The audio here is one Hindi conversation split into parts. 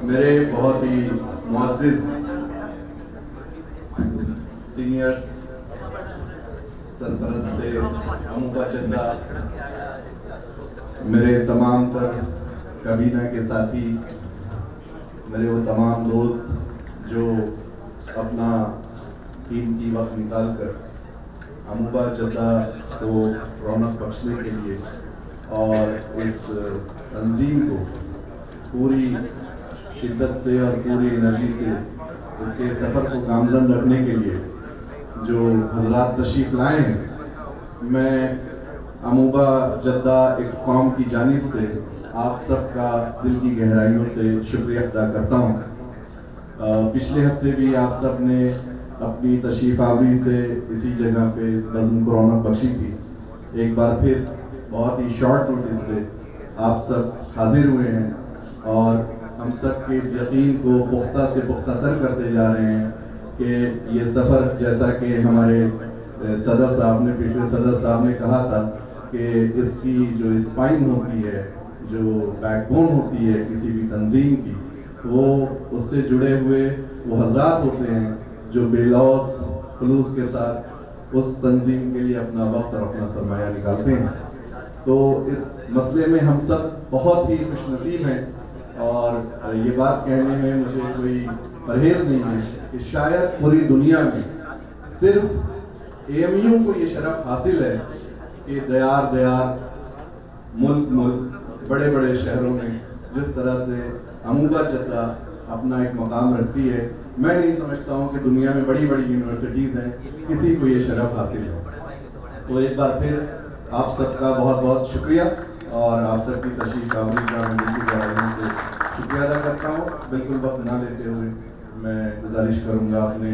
मेरे बहुत ही मुअज़्ज़िज़ सीनियर्स सरपरस्ते अमूबा जद्दा, मेरे तमाम तर काबीना के साथी, मेरे वो तमाम दोस्त जो अपना कीमती वक्त निकाल कर अमूबा जद्दा को रौनक बख्शने के लिए और इस तंजीम को पूरी शिद्दत से और पूरी एनर्जी से इसके सफ़र को गामज़न रखने के लिए जो हज़रात तशरीफ़ लाए हैं, मैं अमूबा जद्दा एक्सकॉम की जानिब से आप सबका दिल की गहराइयों से शुक्रिया अदा करता हूँ। पिछले हफ्ते भी आप सब ने अपनी तशरीफ़ आवरी से इसी जगह पे इस बज़्म को रौनक बख्शी थी। एक बार फिर बहुत ही शॉर्ट नोटिस पे आप सब हाजिर हुए हैं और हम सब के इस यकीन को पुख्ता से पुख्ता तर करते जा रहे हैं कि ये सफ़र, जैसा कि हमारे सदर साहब ने, पिछले सदर साहब ने कहा था कि इसकी जो स्पाइन होती है, जो बैकबोन होती है किसी भी तंजीम की, वो उससे जुड़े हुए वो हजरात होते हैं जो बेलौस खुलूस के साथ उस तंजीम के लिए अपना वक्त और अपना सरमाया निकालते हैं। तो इस मसले में हम सब बहुत ही खुशनसीब हैं और ये बात कहने में मुझे कोई परहेज़ नहीं है कि शायद पूरी दुनिया में सिर्फ AMU को ये शरफ हासिल है कि दयार दयार मुल्क बड़े बड़े शहरों में जिस तरह से अमूबा जद्दा अपना एक मकाम रखती है, मैं नहीं समझता हूँ कि दुनिया में बड़ी बड़ी यूनिवर्सिटीज़ हैं किसी को ये शरफ हासिल है। तो एक बार फिर आप सबका बहुत बहुत शुक्रिया और आप सबकी तशरीफ़ आवरी का मैं दिल की गहराइयों से शुक्रिया अदा करता हूँ। बिल्कुल वक्त ना लेते हुए मैं गुजारिश करूँगा अपने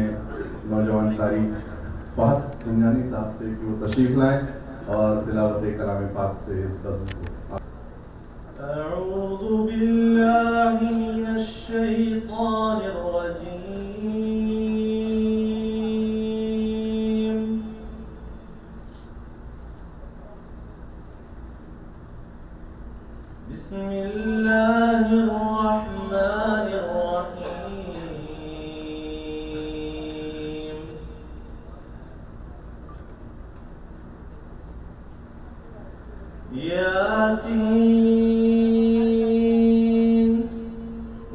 नौजवान कारी फहद ज़िंजानी साहब से कि वो तशरीफ़ लाएँ और तिलावत कलाम पाक से इस बज़्म को। अऊज़ु बिल्लाहि मिनश शैतानिर रजीम। बिस्मिल्लाहिर रहमानिर रहीम। यासीन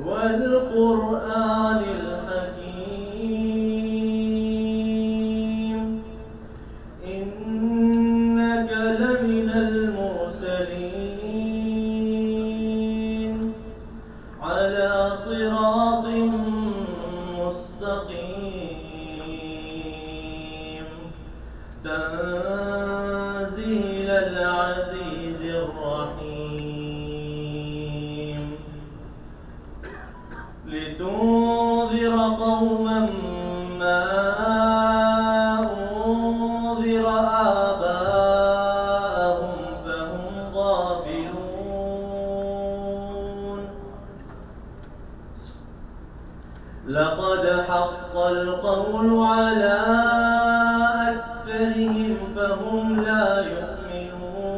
वल क़ुरआनिल हकीम। इन्नका लमिनल मुरसलीन अला सिरातिन मुस्तक़ीम। तंज़ीलल अज़ीज़िर रहीम। लितुन्ज़िर क़ौमन मा उन्ज़िर आबाअहुम फहुम गाफ़िलून। लक़द हक़्क़ल क़ौलु अला अक्सरिहिम फहुम ला युमिनून।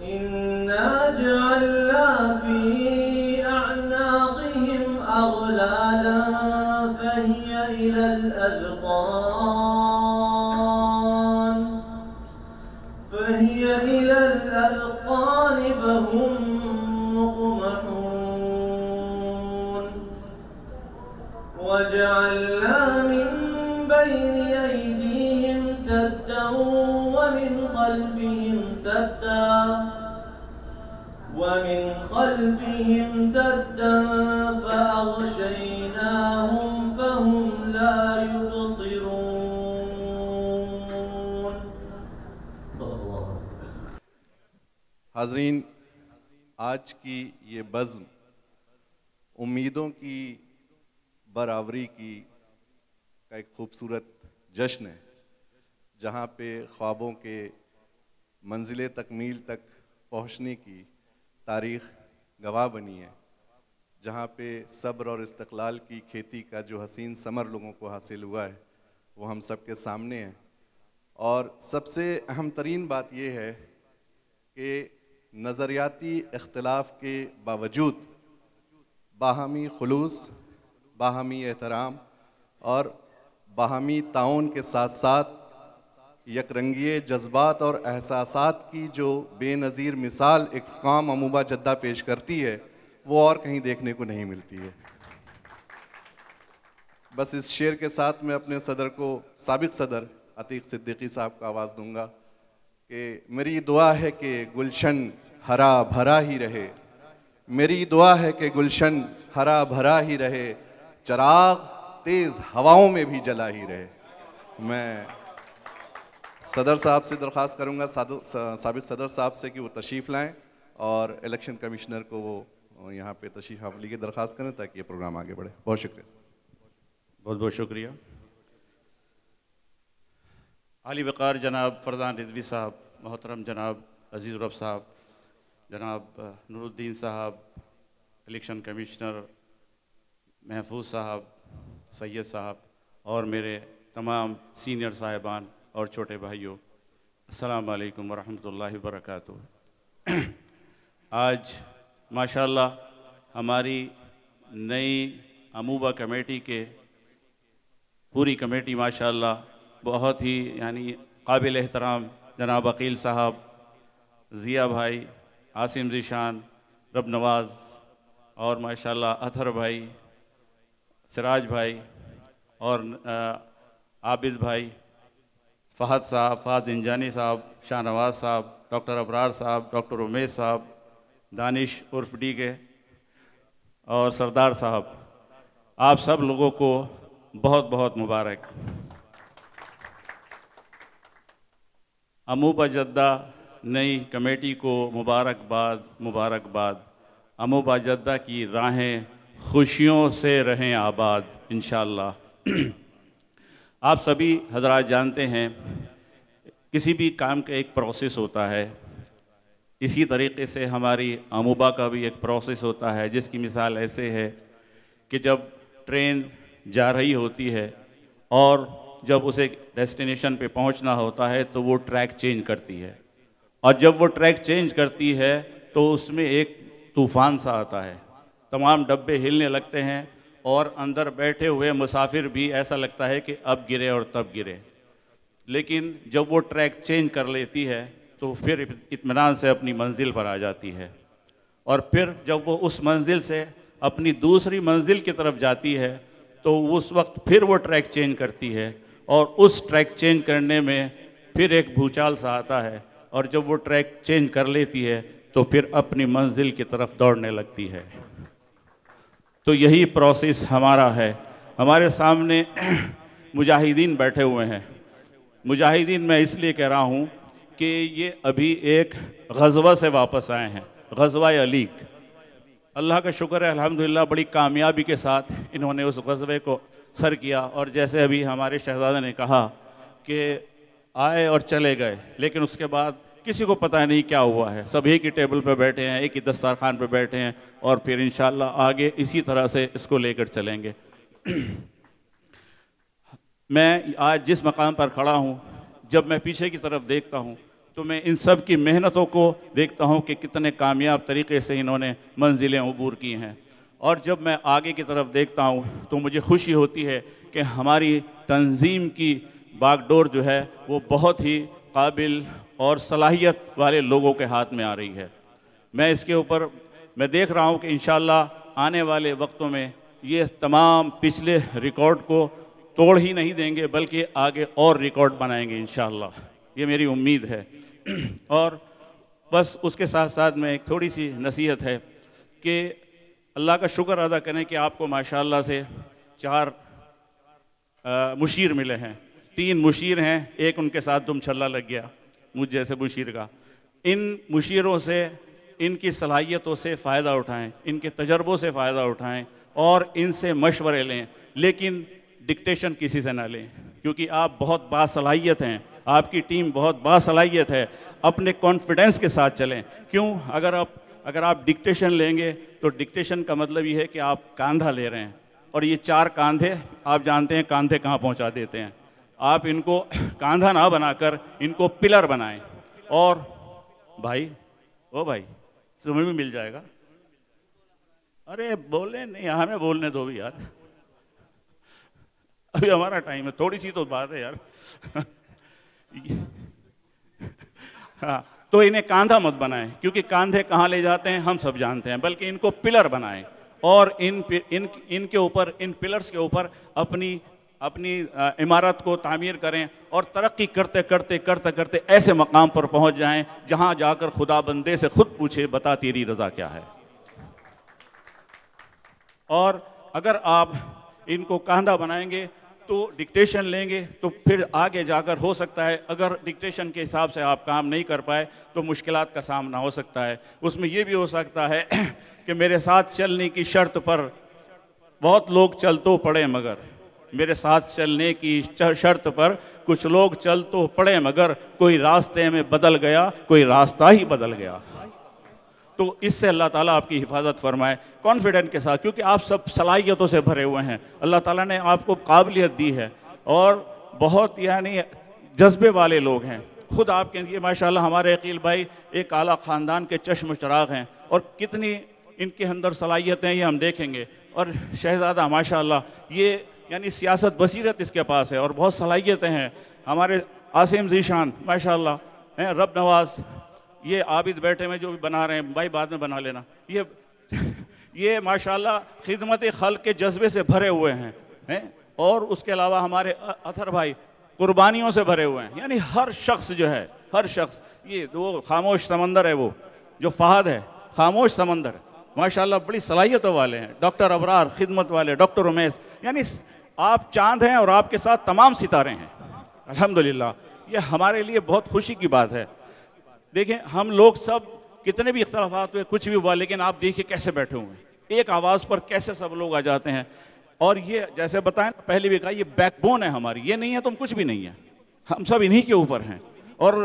इन्ना जअलना फी अअनाक़िहिम अग़लालन फहिय इलल अज़क़ान फहुम मुक़महून। वजअलना मिन बैनि अयदीहिम सद्दन वमिन खल्फिहिम सद्दन फ़अग़शयनाहुम फ़हुम ला युबसिरून। हाज़रीन, आज की ये बज़्म उम्मीदों की बराबरी की का एक खूबसूरत जश्न है, जहाँ पे ख्वाबों के मंजिल तकमील तक पहुँचने की तारीख़ गवाह बनी है, जहाँ पे सब्र और इस्तक़लाल की खेती का जो हसीन समर लोगों को हासिल हुआ है वो हम सब के सामने है। और सबसे अहम तरीन बात ये है कि नज़रियाती इख्तिलाफ के बावजूद बाहमी खुलूस, बाहमी एहतराम और बाहमी ताउन के साथ साथ यकरंगी जज्बात और एहसासात की जो बेनज़ीर मिसाल इक्सकॉम अमूबा जद्दा पेश करती है, वो और कहीं देखने को नहीं मिलती है। बस इस शेर के साथ मैं अपने सदर को, साबिक सदर अतीक सिद्दीकी साहब को आवाज़ दूंगा कि मेरी दुआ है कि गुलशन हरा भरा ही रहे, मेरी दुआ है कि गुलशन हरा भरा ही रहे, चिराग तेज़ हवाओं में भी जला ही रहे। मैं सदर साहब से दरख्वास्त करूंगा, साबिक सदर साहब से, कि वो तशरीफ़ लाएं और इलेक्शन कमिश्नर को वो यहाँ पे तशरीफ़ हावली की दरख्वास्त करें ताकि ये प्रोग्राम आगे बढ़े। बहुत शुक्रिया। बहुत बहुत शुक्रिया। आली वक़ार जनाब फरजान रिजवी साहब, मोहतरम जनाब अजीज़ रब साहब, जनाब नूरुद्दीन साहब, इलेक्शन कमिश्नर महफूज साहब, सैयद साहब और मेरे तमाम सीनियर साहिबान और छोटे भाइयों, अस्सलाम वालेकुम वरहमतुल्लाहि वबरकातुहू। आज माशाअल्लाह हमारी नई अमूबा कमेटी के पूरी कमेटी माशाअल्लाह बहुत ही यानी काबिल एहतराम जनाब अकील साहब, ज़िया भाई, आसिम ज़ीशान, रब नवाज़ और माशाअल्लाह अथर भाई, सिराज भाई और आबिद भाई, फ़हद साहब, फ़हद इंजानी साहब, शाहनवाज साहब, डॉक्टर अबरार साहब, डॉक्टर उमेश साहब, दानिश उर्फ डी के और सरदार साहब, आप सब लोगों को बहुत बहुत मुबारक। अमूबा जद्दा नई कमेटी को मुबारकबाद, मुबारकबाद। अमूबा जद्दा की राहें खुशियों से रहें आबाद इंशाअल्लाह। आप सभी हजरात जानते हैं किसी भी काम का एक प्रोसेस होता है, इसी तरीके से हमारी अमूबा का भी एक प्रोसेस होता है, जिसकी मिसाल ऐसे है कि जब ट्रेन जा रही होती है और जब उसे डेस्टिनेशन पे पहुंचना होता है तो वो ट्रैक चेंज करती है, और जब वो ट्रैक चेंज करती है तो उसमें एक तूफ़ान सा आता है, तमाम डब्बे हिलने लगते हैं और अंदर बैठे हुए मुसाफिर भी ऐसा लगता है कि अब गिरे और तब गिरे। लेकिन जब वो ट्रैक चेंज कर लेती है तो फिर इत्मीनान से अपनी मंजिल पर आ जाती है, और फिर जब वो उस मंजिल से अपनी दूसरी मंजिल की तरफ जाती है तो उस वक्त फिर वो ट्रैक चेंज करती है, और उस ट्रैक चेंज करने में फिर एक भूचाल सा आता है, और जब वो ट्रैक चेंज कर लेती है तो फिर अपनी मंजिल की तरफ दौड़ने लगती है। तो यही प्रोसेस हमारा है। हमारे सामने मुजाहिदीन बैठे हुए हैं। मुजाहिदीन मैं इसलिए कह रहा हूँ कि ये अभी एक ग़ज़वा से वापस आए हैं, ग़ज़वा अलीक। अल्लाह का शुक्र है, अल्हम्दुलिल्लाह बड़ी कामयाबी के साथ इन्होंने उस ग़ज़वे को सर किया, और जैसे अभी हमारे शहज़ादे ने कहा कि आए और चले गए, लेकिन उसके बाद किसी को पता नहीं क्या हुआ है। सब एक ही टेबल पर बैठे हैं, एक ही दस्तरखान पर बैठे हैं, और फिर इंशाअल्लाह आगे इसी तरह से इसको लेकर चलेंगे। मैं आज जिस मकाम पर खड़ा हूँ, जब मैं पीछे की तरफ देखता हूँ तो मैं इन सब की मेहनतों को देखता हूँ कि कितने कामयाब तरीके से इन्होंने मंजिलें अबूर की हैं, और जब मैं आगे की तरफ देखता हूँ तो मुझे खुशी होती है कि हमारी तंजीम की बागडोर जो है वो बहुत ही काबिल और सलाहियत वाले लोगों के हाथ में आ रही है। मैं इसके ऊपर मैं देख रहा हूँ कि इंशाअल्लाह आने वाले वक्तों में ये तमाम पिछले रिकॉर्ड को तोड़ ही नहीं देंगे, बल्कि आगे और रिकॉर्ड बनाएंगे इंशाअल्लाह, ये मेरी उम्मीद है। और बस उसके साथ साथ में एक थोड़ी सी नसीहत है कि अल्लाह का शुक्र अदा करें कि आपको माशाअल्लाह से 4 मुशीर मिले हैं, 3 मुशीर हैं, एक उनके साथ दुम छल्ला लग गया मुझ जैसे मुशीर का। इन मुशीरों से, इनकी सलाहियतों से फ़ायदा उठाएं, इनके तजर्बों से फ़ायदा उठाएं और इनसे मशवरे लें, लेकिन डिक्टेशन किसी से ना लें, क्योंकि आप बहुत बासलाहियत हैं, आपकी टीम बहुत बासलाहियत है। अपने कॉन्फिडेंस के साथ चलें। क्यों? अगर आप डिक्टेशन लेंगे तो डिक्टेशन का मतलब ये है कि आप कांधा ले रहे हैं, और ये 4 कांधे आप जानते हैं कांधे कहाँ पहुँचा देते हैं। आप इनको कांधा ना बनाकर इनको पिलर बनाएं। और भाई ओ भाई तुम्हें भी मिल जाएगा। अरे बोले नहीं, हमें बोलने दो भी यार, अभी हमारा टाइम है, थोड़ी सी तो बात है यार। हाँ, तो इन्हें कांधा मत बनाएं, क्योंकि कांधे कहाँ ले जाते हैं हम सब जानते हैं, बल्कि इनको पिलर बनाएं और इनके ऊपर, इन पिलर्स के ऊपर अपनी इमारत को तामीर करें और तरक्की करते करते करते करते ऐसे मकाम पर पहुंच जाएं जहां जाकर खुदा बंदे से खुद पूछे बता तेरी रजा क्या है। और अगर आप इनको कांधा बनाएंगे तो डिक्टेशन लेंगे तो फिर आगे जाकर हो सकता है अगर डिक्टेशन के हिसाब से आप काम नहीं कर पाए तो मुश्किलात का सामना हो सकता है। उसमें ये भी हो सकता है कि मेरे साथ चलने की शर्त पर बहुत लोग चल तो पड़े, मगर मेरे साथ चलने की शर्त पर कुछ लोग चल तो पड़े, मगर कोई रास्ते में बदल गया, कोई रास्ता ही बदल गया। तो इससे अल्लाह ताला आपकी हिफाजत फरमाए कॉन्फिडेंट के साथ, क्योंकि आप सब सलाहियतों से भरे हुए हैं। अल्लाह ताला ने आपको काबिलियत दी है और बहुत यानी जज्बे वाले लोग हैं। खुद आपके ये माशाल्लाह हमारे अकील भाई एक आला ख़ानदान के चश्म चराग हैं और कितनी इनके अंदर सलाहियतें ये हम देखेंगे। और शहज़ादा माशाल्लाह ये यानी सियासत बसीरत इसके पास है और बहुत सलाहियतें हैं। हमारे आसिम ज़ीशान माशाल्लाह हैं, रब नवाज, ये आबिद बैठे में जो भी बना रहे हैं भाई बाद में बना लेना, ये माशाल्लाह खिदमत खल्क के जज्बे से भरे हुए हैं। और उसके अलावा हमारे अथर भाई कुर्बानियों से भरे हुए हैं। यानी हर शख्स जो है, हर शख्स, ये वो खामोश समंदर है, वो जो फहद है खामोश समंदर, माशाल्लाह बड़ी सलाहियतों वाले हैं। डॉक्टर अबरार खिदमत वाले, डॉक्टर उमेश, यानी आप चांद हैं और आपके साथ तमाम सितारे हैं। अल्हम्दुलिल्लाह, ये हमारे लिए बहुत खुशी की बात है। देखें हम लोग सब कितने भी इख्तलाफात हुए, कुछ भी हुआ, लेकिन आप देखिए कैसे बैठे हुए हैं, एक आवाज़ पर कैसे सब लोग आ जाते हैं। और ये जैसे बताएं पहले भी कहा, ये बैकबोन है हमारी, ये नहीं है तो हम कुछ भी नहीं है, हम सब इन्हीं के ऊपर हैं। और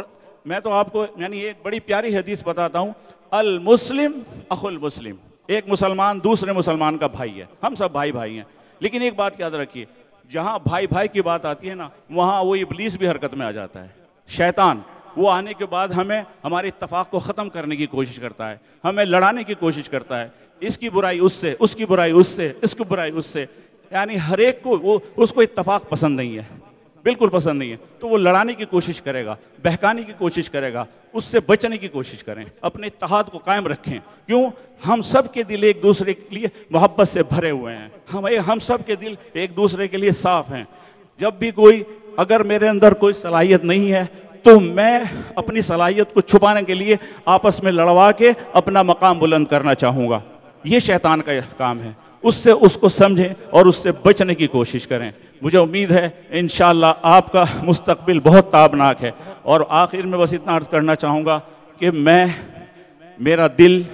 मैं तो आपको यानी एक बड़ी प्यारी हदीस बताता हूँ, अल मुस्लिम अखुल मुस्लिम, एक मुसलमान दूसरे मुसलमान का भाई है, हम सब भाई भाई हैं। लेकिन एक बात याद रखिए, जहाँ भाई भाई की बात आती है ना, वहाँ वो इब्लीस भी हरकत में आ जाता है। शैतान वो आने के बाद हमें हमारे इत्तफाक को ख़त्म करने की कोशिश करता है, हमें लड़ाने की कोशिश करता है, इसकी बुराई उससे, उसकी बुराई उससे, इसकी बुराई उससे, यानी हर एक को वो उसको इत्तफाक पसंद नहीं है, बिल्कुल पसंद नहीं है, तो वो लड़ाने की कोशिश करेगा, बहकाने की कोशिश करेगा। उससे बचने की कोशिश करें, अपने इत्तेहाद को कायम रखें। क्यों? हम सब के दिल एक दूसरे के लिए मोहब्बत से भरे हुए हैं, हम सब के दिल एक दूसरे के लिए साफ हैं। जब भी कोई, अगर मेरे अंदर कोई सलाहियत नहीं है तो मैं अपनी सलाहियत को छुपाने के लिए आपस में लड़वा के अपना मकाम बुलंद करना चाहूँगा। ये शैतान का काम है, उससे उसको समझें और उससे बचने की कोशिश करें। मुझे उम्मीद है इंशाअल्लाह आपका मुस्तकबिल बहुत ताबनाक है। और आखिर में बस इतना अर्ज़ करना चाहूँगा कि मेरा दिल,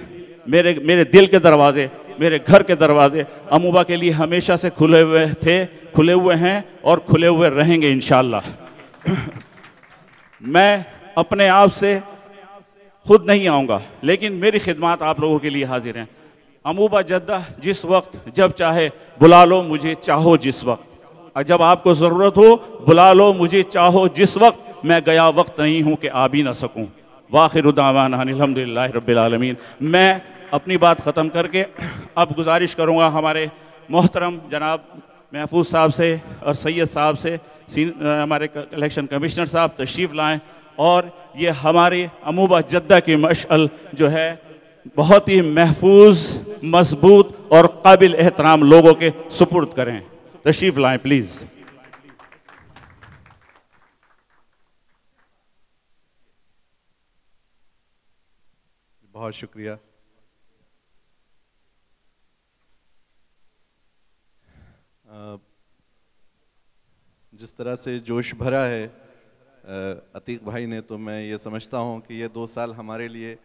मेरे दिल के दरवाज़े, मेरे घर के दरवाज़े अमूबा के लिए हमेशा से खुले हुए थे, खुले हुए हैं और खुले हुए रहेंगे इंशाअल्लाह। मैं अपने आप से खुद नहीं आऊँगा, लेकिन मेरी खिदमत आप लोगों के लिए हाजिर हैं। अमूबा जद्दा जिस वक्त जब चाहे बुला लो मुझे, चाहो जिस वक्त, जब आपको ज़रूरत हो बुला लो मुझे, चाहो जिस वक्त, मैं गया वक्त नहीं हूँ कि आ भी ना सकूँ। वाखिर दावाना अल्हम्दुलिल्लाहि रब्बिल आलमीन। मैं अपनी बात ख़त्म करके अब गुजारिश करूँगा हमारे मोहतरम जनाब महफूज साहब से और सैयद साहब से, हमारे इलेक्शन कमिश्नर साहब तशरीफ़ लाएँ और ये हमारे अमूबा जद्दा की मशअल जो है बहुत ही महफूज, मजबूत और काबिल एहतराम लोगों के सुपुर्द करें। तशरीफ़ लाएँ प्लीज़। बहुत शुक्रिया। जिस तरह से जोश भरा है अतीक भाई ने, तो मैं ये समझता हूँ कि ये 2 साल हमारे लिए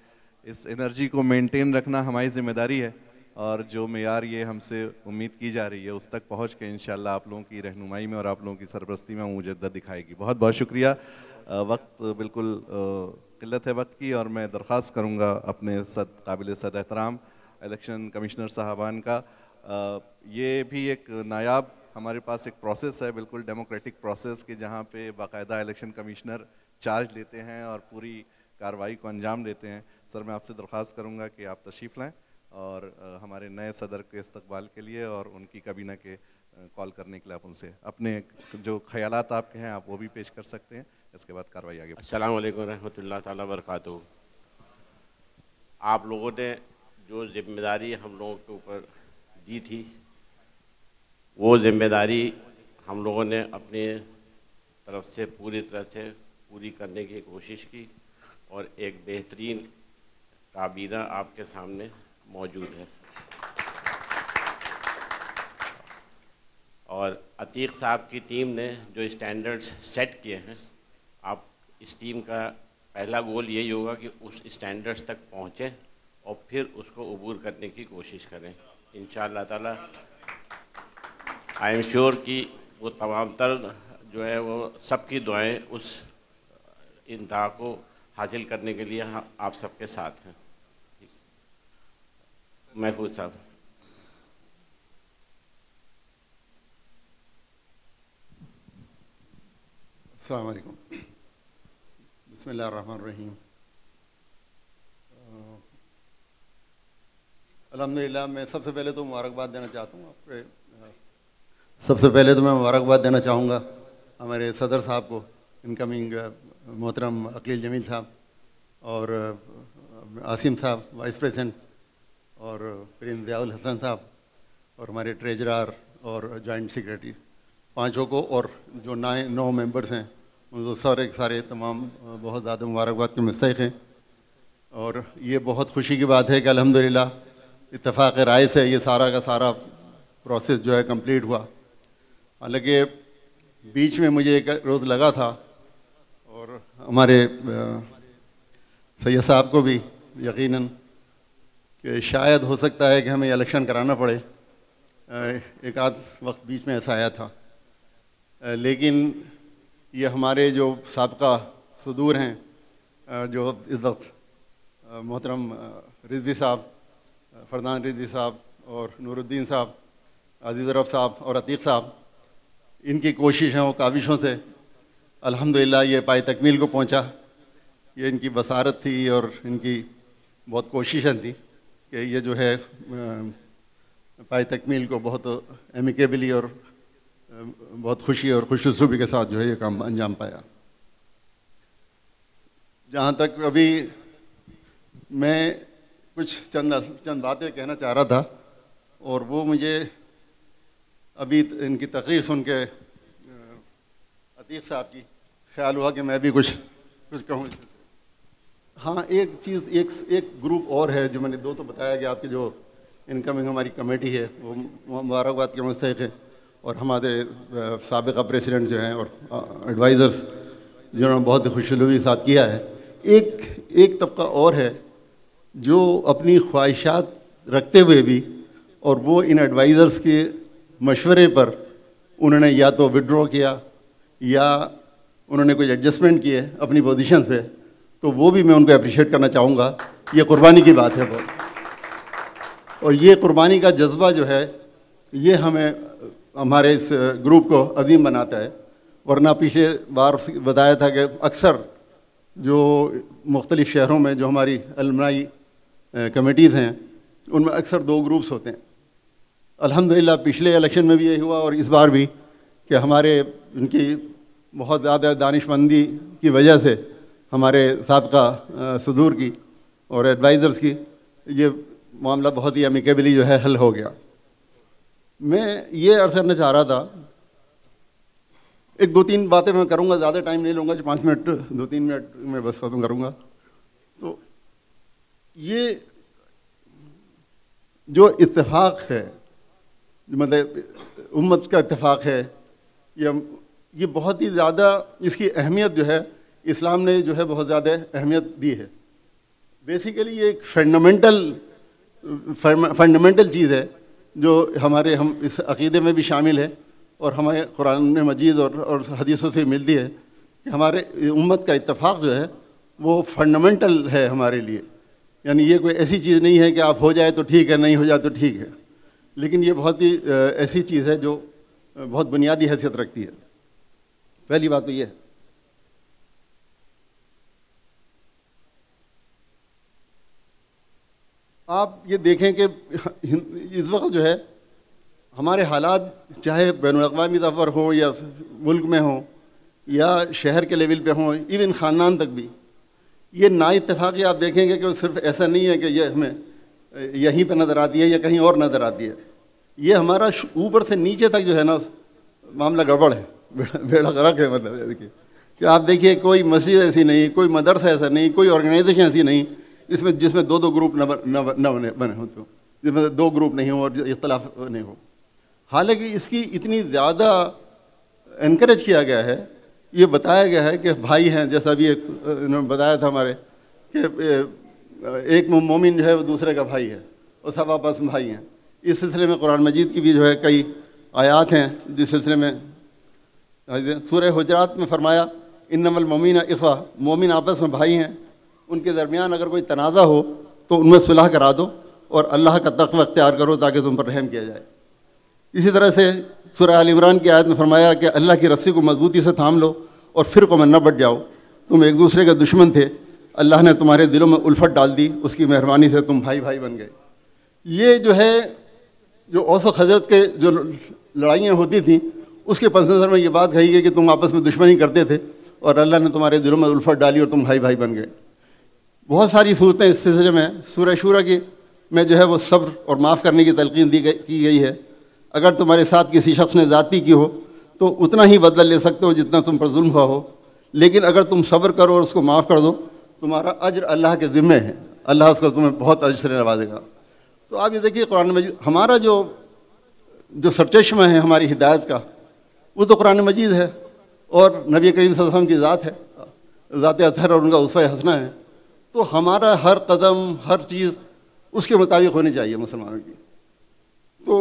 इस एनर्जी को मेंटेन रखना हमारी ज़िम्मेदारी है और जो मेयार ये हमसे उम्मीद की जा रही है उस तक पहुँच के इंशाल्लाह आप लोगों की रहनुमाई में और आप लोगों की सरपरस्ती में मुजद्दद दिखाएगी। बहुत बहुत शुक्रिया। वक्त बिल्कुल क़िल्लत है वक्त की, और मैं दरख्वास्त करूँगा अपने काबिल सद एहतराम इलेक्शन कमिश्नर साहबान का, ये भी एक नायाब हमारे पास एक प्रोसेस है, बिल्कुल डेमोक्रेटिक प्रोसेस कि जहाँ पे बाकायदा इलेक्शन कमिश्नर चार्ज लेते हैं और पूरी कार्रवाई को अंजाम देते हैं। सर मैं आपसे दरख्वास्त करूँगा कि आप तशरीफ़ लाएँ और हमारे नए सदर के इस्तकबाल के लिए और उनकी काबीना के कॉल करने के लिए आप उनसे अपने जो ख्यालात आपके हैं आप वो भी पेश कर सकते हैं। इसके बाद कार्रवाई आगे। अस्सलाम वालेकुम रहमतुल्लाह ताला बरकातहू। आप लोगों ने जो जिम्मेदारी हम लोगों के ऊपर दी थी वो जिम्मेदारी हम लोगों ने अपनी तरफ से पूरी तरह से पूरी करने की कोशिश की और एक बेहतरीन काबीना आपके सामने मौजूद है। और अतीक साहब की टीम ने जो स्टैंडर्ड्स सेट किए हैं, आप इस टीम का पहला गोल यही होगा कि उस स्टैंडर्ड्स तक पहुँचें और फिर उसको अबूर करने की कोशिश करें इंशाअल्लाह ताला। आई एम श्योर कि वो तमाम तर जो है वो सबकी दुआएं उस इंतहा को हासिल करने के लिए आप सबके साथ हैं। महफूज साहब। अस्सलाम वालेकुम। बिस्मिल्लाहिर्रहमानिर्रहीम। अल्हम्दुलिल्लाह मैं सबसे पहले तो मुबारकबाद देना चाहता हूँ आपके। सबसे पहले तो मैं मुबारकबाद देना चाहूँगा हमारे सदर साहब को, इनकमिंग मोहतरम अकील जमील साहब और आसिम साहब वाइस प्रेसिडेंट और प्रिंस ज़ियाउल हसन साहब और हमारे ट्रेजरर और जॉइंट सेक्रेटरी पाँचों को, और जो 9 मेंबर्स हैं उनको सारे तमाम बहुत ज़्यादा मुबारकबाद के मुस्तहिक़ हैं। और ये बहुत खुशी की बात है कि अल्हम्दुलिल्लाह इत्तफ़ाक़ राय से ये सारा का सारा प्रोसेस जो है कंप्लीट हुआ। हालांकि बीच में मुझे एक रोज़ लगा था और हमारे सैयद साहब को भी यकीनन कि शायद हो सकता है कि हमें इलेक्शन कराना पड़े। एक आध वक्त बीच में ऐसा आया था, लेकिन ये हमारे जो साबका सदूर हैं, जो इस वक्त मोहतरम रिजवी साहब, फरदान रिजवी साहब और नूरुद्दीन साहब, अजीज़ रफ़ साहब और अतीक साहब, इनकी कोशिशों काविशों से अल्हम्दुलिल्लाह ये पाए तकमील को पहुंचा। ये इनकी बसारत थी और इनकी बहुत कोशिशें थी कि ये जो है पाए तकमील को बहुत एमिकेबली और बहुत खुशी और खुशूसलूबी के साथ जो है ये काम अंजाम पाया। जहाँ तक अभी मैं कुछ चंद बातें कहना चाह रहा था, और वो मुझे अभी इनकी तकरीर सुन के अतीक साहब की ख्याल हुआ कि मैं भी कुछ कहूँ। हाँ, एक चीज़ एक ग्रुप और है जो मैंने 2 तो बताया कि आपकी जो इनकमिंग हमारी कमेटी है वो मुबारकबाद के मुस्तहिक़ है, और हमारे साबिक़ा प्रेसिडेंट जो हैं और एडवाइज़र्स जिन्होंने बहुत ही खुशनुमा के साथ किया है। एक तबका और है जो अपनी ख्वाहिशात रखते हुए भी, और वो इन एडवाइज़र्स के मशवरे पर उन्होंने या तो विड्रॉ किया या उन्होंने कुछ एडजस्टमेंट किए अपनी पोजीशन पे, तो वो भी मैं उनको अप्रिशिएट करना चाहूँगा। ये कुर्बानी की बात है बहुत, और ये कुर्बानी का जज्बा जो है ये हमें हमारे इस ग्रुप को अजीम बनाता है। वरना पिछले बार बताया था कि अक्सर जो मुख्तलिफ़ शहरों में जो हमारी अलमनाई कमेटीज़ हैं उनमें अक्सर 2 ग्रुप्स होते हैं। अल्हम्दुलिल्लाह पिछले इलेक्शन में भी यही हुआ और इस बार भी, कि हमारे उनकी बहुत ज़्यादा दानिशमंदी की वजह से हमारे साबका सदूर की और एडवाइज़र्स की ये मामला बहुत ही एमिकेबली जो है हल हो गया। मैं ये अर्ज़ करना चाह रहा था, एक 2-3 बातें मैं करूँगा, ज़्यादा टाइम नहीं लूँगा, 5 मिनट 2-3 मिनट में बस ख़त्म करूँगा। तो ये जो इत्तेफाक है, मतलब उम्मत का इत्तेफाक है, ये बहुत ही ज़्यादा इसकी अहमियत जो है इस्लाम ने जो है बहुत ज़्यादा अहमियत दी है। बेसिकली ये एक फंडामेंटल चीज़ है जो हम इस अक़ीदे में भी शामिल है और हमें कुरान मजीद और हदीसों से मिलती है कि हमारे उम्मत का इत्तेफाक जो है वो फंडामेंटल है हमारे लिए। यानी ये कोई ऐसी चीज़ नहीं है कि आप हो जाए तो ठीक है, नहीं हो जाए तो ठीक है, लेकिन ये बहुत ही ऐसी चीज़ है जो बहुत बुनियादी हैसियत रखती है। पहली बात तो ये है। आप ये देखें कि इस वक्त जो है हमारे हालात चाहे बैनुल-अक़वामी तौर पर हो या मुल्क में हो या शहर के लेवल पे हो, इवन ख़ानदान तक भी, ये नाइत्तेफ़ाक़ी आप देखेंगे कि सिर्फ ऐसा नहीं है कि ये हमें यहीं पे नज़र आती है या कहीं और नज़र आती है। ये हमारा ऊपर से नीचे तक जो है ना मामला गड़बड़ है, बेड़ा गर्क है। मतलब देखिए कि आप देखिए कोई मस्जिद ऐसी नहीं, कोई मदरसा ऐसा नहीं, कोई ऑर्गेनाइजेशन ऐसी नहीं इसमें जिसमें दो ग्रुप न बने हो, तो जिसमें दो ग्रुप नहीं हो और इख्तलाफ नहीं हो। हालांकि इसकी इतनी ज़्यादा इनकरेज किया गया है, ये बताया गया है कि भाई हैं, जैसा अभी इन्होंने बताया था हमारे कि एक मोमिन जो है वो दूसरे का भाई है और सब आपस में भाई हैं। इस सिलसिले में कुरान मजीद की भी जो है कई आयात हैं जिस सिलसिले में सूरह हुजरात में फरमाया इन्नमल मोमिन इफ़ा, मोमिन आपस में भाई हैं, उनके दरमियान अगर कोई तनाज़ा हो तो उनमें सुलह करा दो और अल्लाह का तक़वा अख्तियार करो ताकि तुम पर रहम किया जाए। इसी तरह से सूरह आल इमरान की आयत में फरमाया कि अल्लाह की रस्सी को मजबूती से थाम लो और फिर को न बढ़ जाओ, तुम एक दूसरे के दुश्मन थे, अल्लाह ने तुम्हारे दिलों में उल्फत डाल दी, उसकी मेहरबानी से तुम भाई भाई बन गए। ये जो है जो औस खजरत के जो लड़ाइयाँ होती थी उसके पंसनज़र में ये बात कही गई कि तुम आपस में दुश्मनी करते थे और अल्लाह ने तुम्हारे दिलों में उल्फत डाली और तुम भाई भाई बन गए। बहुत सारी सूरतें इस सिलसिले में सूरह शूरा की में जो है वो सब्र और माफ़ करने की तलकीन की गई है। अगर तुम्हारे साथ किसी शख्स ने ज़्यादती की हो तो उतना ही बदला ले सकते हो जितना तुम पर जुल्म हुआ हो, लेकिन अगर तुम सब्र करो और उसको माफ़ कर दो तुम्हारा अज्र अल्लाह के ज़िम्मे है, अल्लाह उसको तुम्हें बहुत अज्र से नवाजेगा। तो आप ये देखिए कुरान मजीद हमारा जो सरचश्मा है हमारी हिदायत का वो तो कुरान मजीद है और नबी करीम सल्लल्लाहु अलैहि वसल्लम की ज़ात है, ज़ात अतहर और उनका उसवा हसना है। तो हमारा हर कदम हर चीज़ उसके मुताबिक होनी चाहिए मुसलमानों की। तो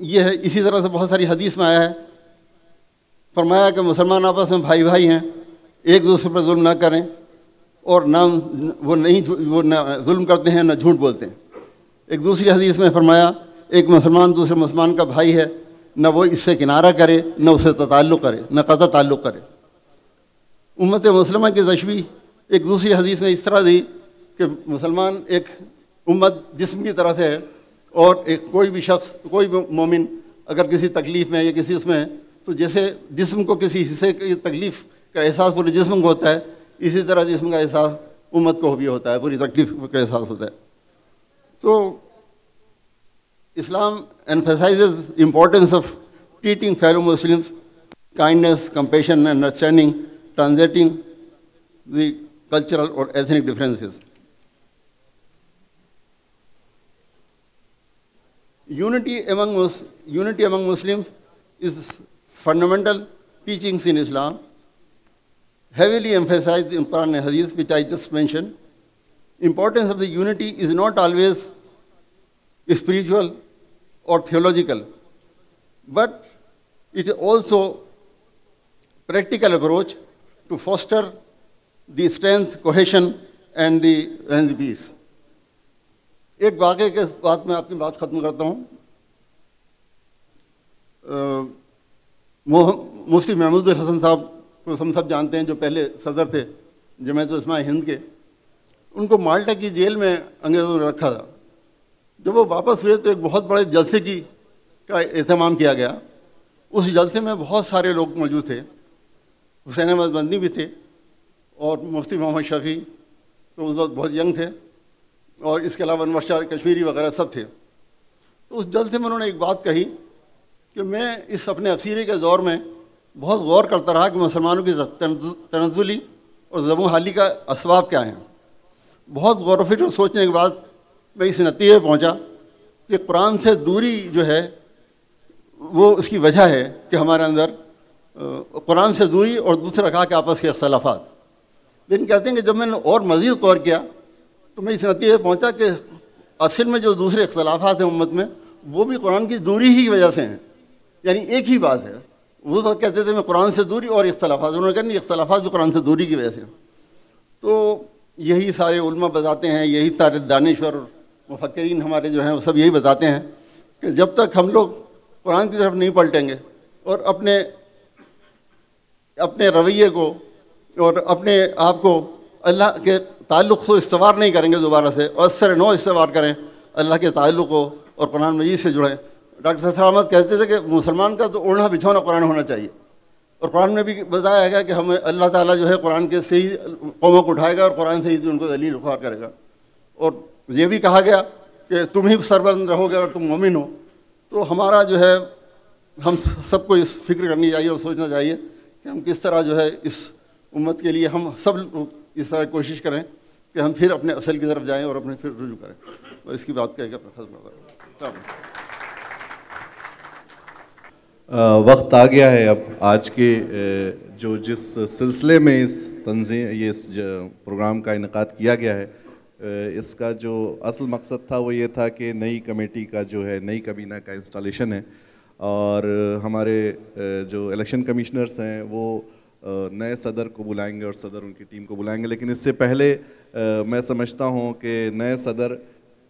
ये है, इसी तरह से बहुत सारी हदीस में आया है, फरमाया कि मुसलमान आपस में भाई भाई हैं, एक दूसरे पर जुल्म ना करें और ना वो ना जुल्म करते हैं ना झूठ बोलते हैं। एक दूसरी हदीस में फरमाया एक मुसलमान दूसरे मुसलमान का भाई है, न वो इससे किनारा करे न उससे ताल्लुक़ करे न क़ता ताल्लुक़ करे। उम्मत मुसलमा की तशबीह एक दूसरी हदीस में इस तरह दी कि मुसलमान एक उम्मत जिस्म की तरह से है और एक कोई भी शख्स कोई भी मोमिन अगर किसी तकलीफ़ में या किसी उसमें है तो जैसे जिस्म को किसी हिस्से की तकलीफ़ का एहसास पूरे जिस्म को होता है, इसी तरह जिस्म का एहसास उम्मत को भी होता है, पूरी तकलीफ़ का एहसास होता है। तो Islam emphasizes importance of treating fellow Muslims kindness, compassion and understanding, transcending the cultural or ethnic differences. Unity among Muslims is fundamental teachings in Islam, heavily emphasized in Quran and Hadith, which I just mentioned. Importance of the unity is not always spiritual or theological, but it is also practical approach to foster the strength, cohesion and the peace. एक वाक़े के बाद मैं आपकी बात ख़त्म करता हूँ। मुफ्ती महमूदुल हसन साहब को हम सब जानते हैं, जो पहले सदर थे जमात उलमा हिंद के। उनको माल्टा की जेल में अंग्रेज़ों ने रखा था। जब वो वापस हुए तो एक बहुत बड़े जलसे का एहतमाम किया गया। उस जलसे में बहुत सारे लोग मौजूद थे। हुसैन अहमद बंदी भी थे और मुफ्ती मोहम्मद शफ़ी तो उस वक्त बहुत यंग थे और इसके अलावा अनवर शाह कश्मीरी वगैरह सब थे। तो उस जलसे में उन्होंने एक बात कही कि मैं इस अपने अफसीरी के दौर में बहुत गौर करता रहा कि मुसलमानों की तनज़्ज़ुली और ज़बून हाली का असबाब क्या हैं। बहुत गौर व फिक्र सोचने के बाद मैं इस नतीजे पर पहुँचा कि कुरान से दूरी जो है वो उसकी वजह है कि हमारे अंदर कुरान से दूरी और दूसरा कहा कि आपस के अख्तलाफात। लेकिन कहते हैं कि जब मैंने और मज़ीद गौर किया तो मैं इस नतीजे पर पहुँचा कि असल में जो दूसरे अख्तलाफात हैं उम्मत में वो भी कुरान की दूरी ही की वजह से हैं। यानी एक ही बात है। वो तो कहते थे मैं कुरान से दूरी और इख्तलाफात, उन्होंने कहा नहीं इख्तलाफात भी कुरान से दूरी की वजह से। तो यही सारे उलमा बताते हैं, यही सारे दानिश्वर मुफक्किरीन हमारे जो हैं वो सब यही बताते हैं कि जब तक हम लोग कुरान की तरफ नहीं पलटेंगे और अपने रवैये को और अपने आप को अल्लाह के ताल्लुक़ से इस्तवार नहीं करेंगे दोबारा से और असर नो इस्तवार करें अल्लाह के ताल्लुक़ हो और कुरान मजीद से जुड़ें। डॉक्टर ससर अहमद कहते थे कि मुसलमान का तो ओढ़ना बिछौना कुरान होना चाहिए, और कुरान में भी बताया गया कि हमें अल्लाह ताला जो है कुरान के से ही कौमों को उठाएगा और कुरान से ही उनको दलील खुआर करेगा। और ये भी कहा गया कि तुम ही सरबंद रहोगे अगर तुम मोमिन हो। तो हमारा जो है हम सबको इस फिक्र करनी चाहिए और सोचना चाहिए कि हम किस तरह जो है इस उम्मत के लिए हम सब इस तरह कोशिश करें कि हम फिर अपने असल की तरफ जाएं और अपने फिर रुजू करें। तो इसकी बात कह के अपना खत्म। वक्त आ गया है अब आज के जो जिस सिलसिले में इस तंजीम ये इस प्रोग्राम का इनेकाद किया गया है, इसका जो असल मकसद था वो ये था कि नई कमेटी का जो है नई काबीना का इंस्टॉलेशन है, और हमारे जो इलेक्शन कमिश्नर्स हैं वो नए सदर को बुलाएंगे और सदर उनकी टीम को बुलाएंगे। लेकिन इससे पहले मैं समझता हूँ कि नए सदर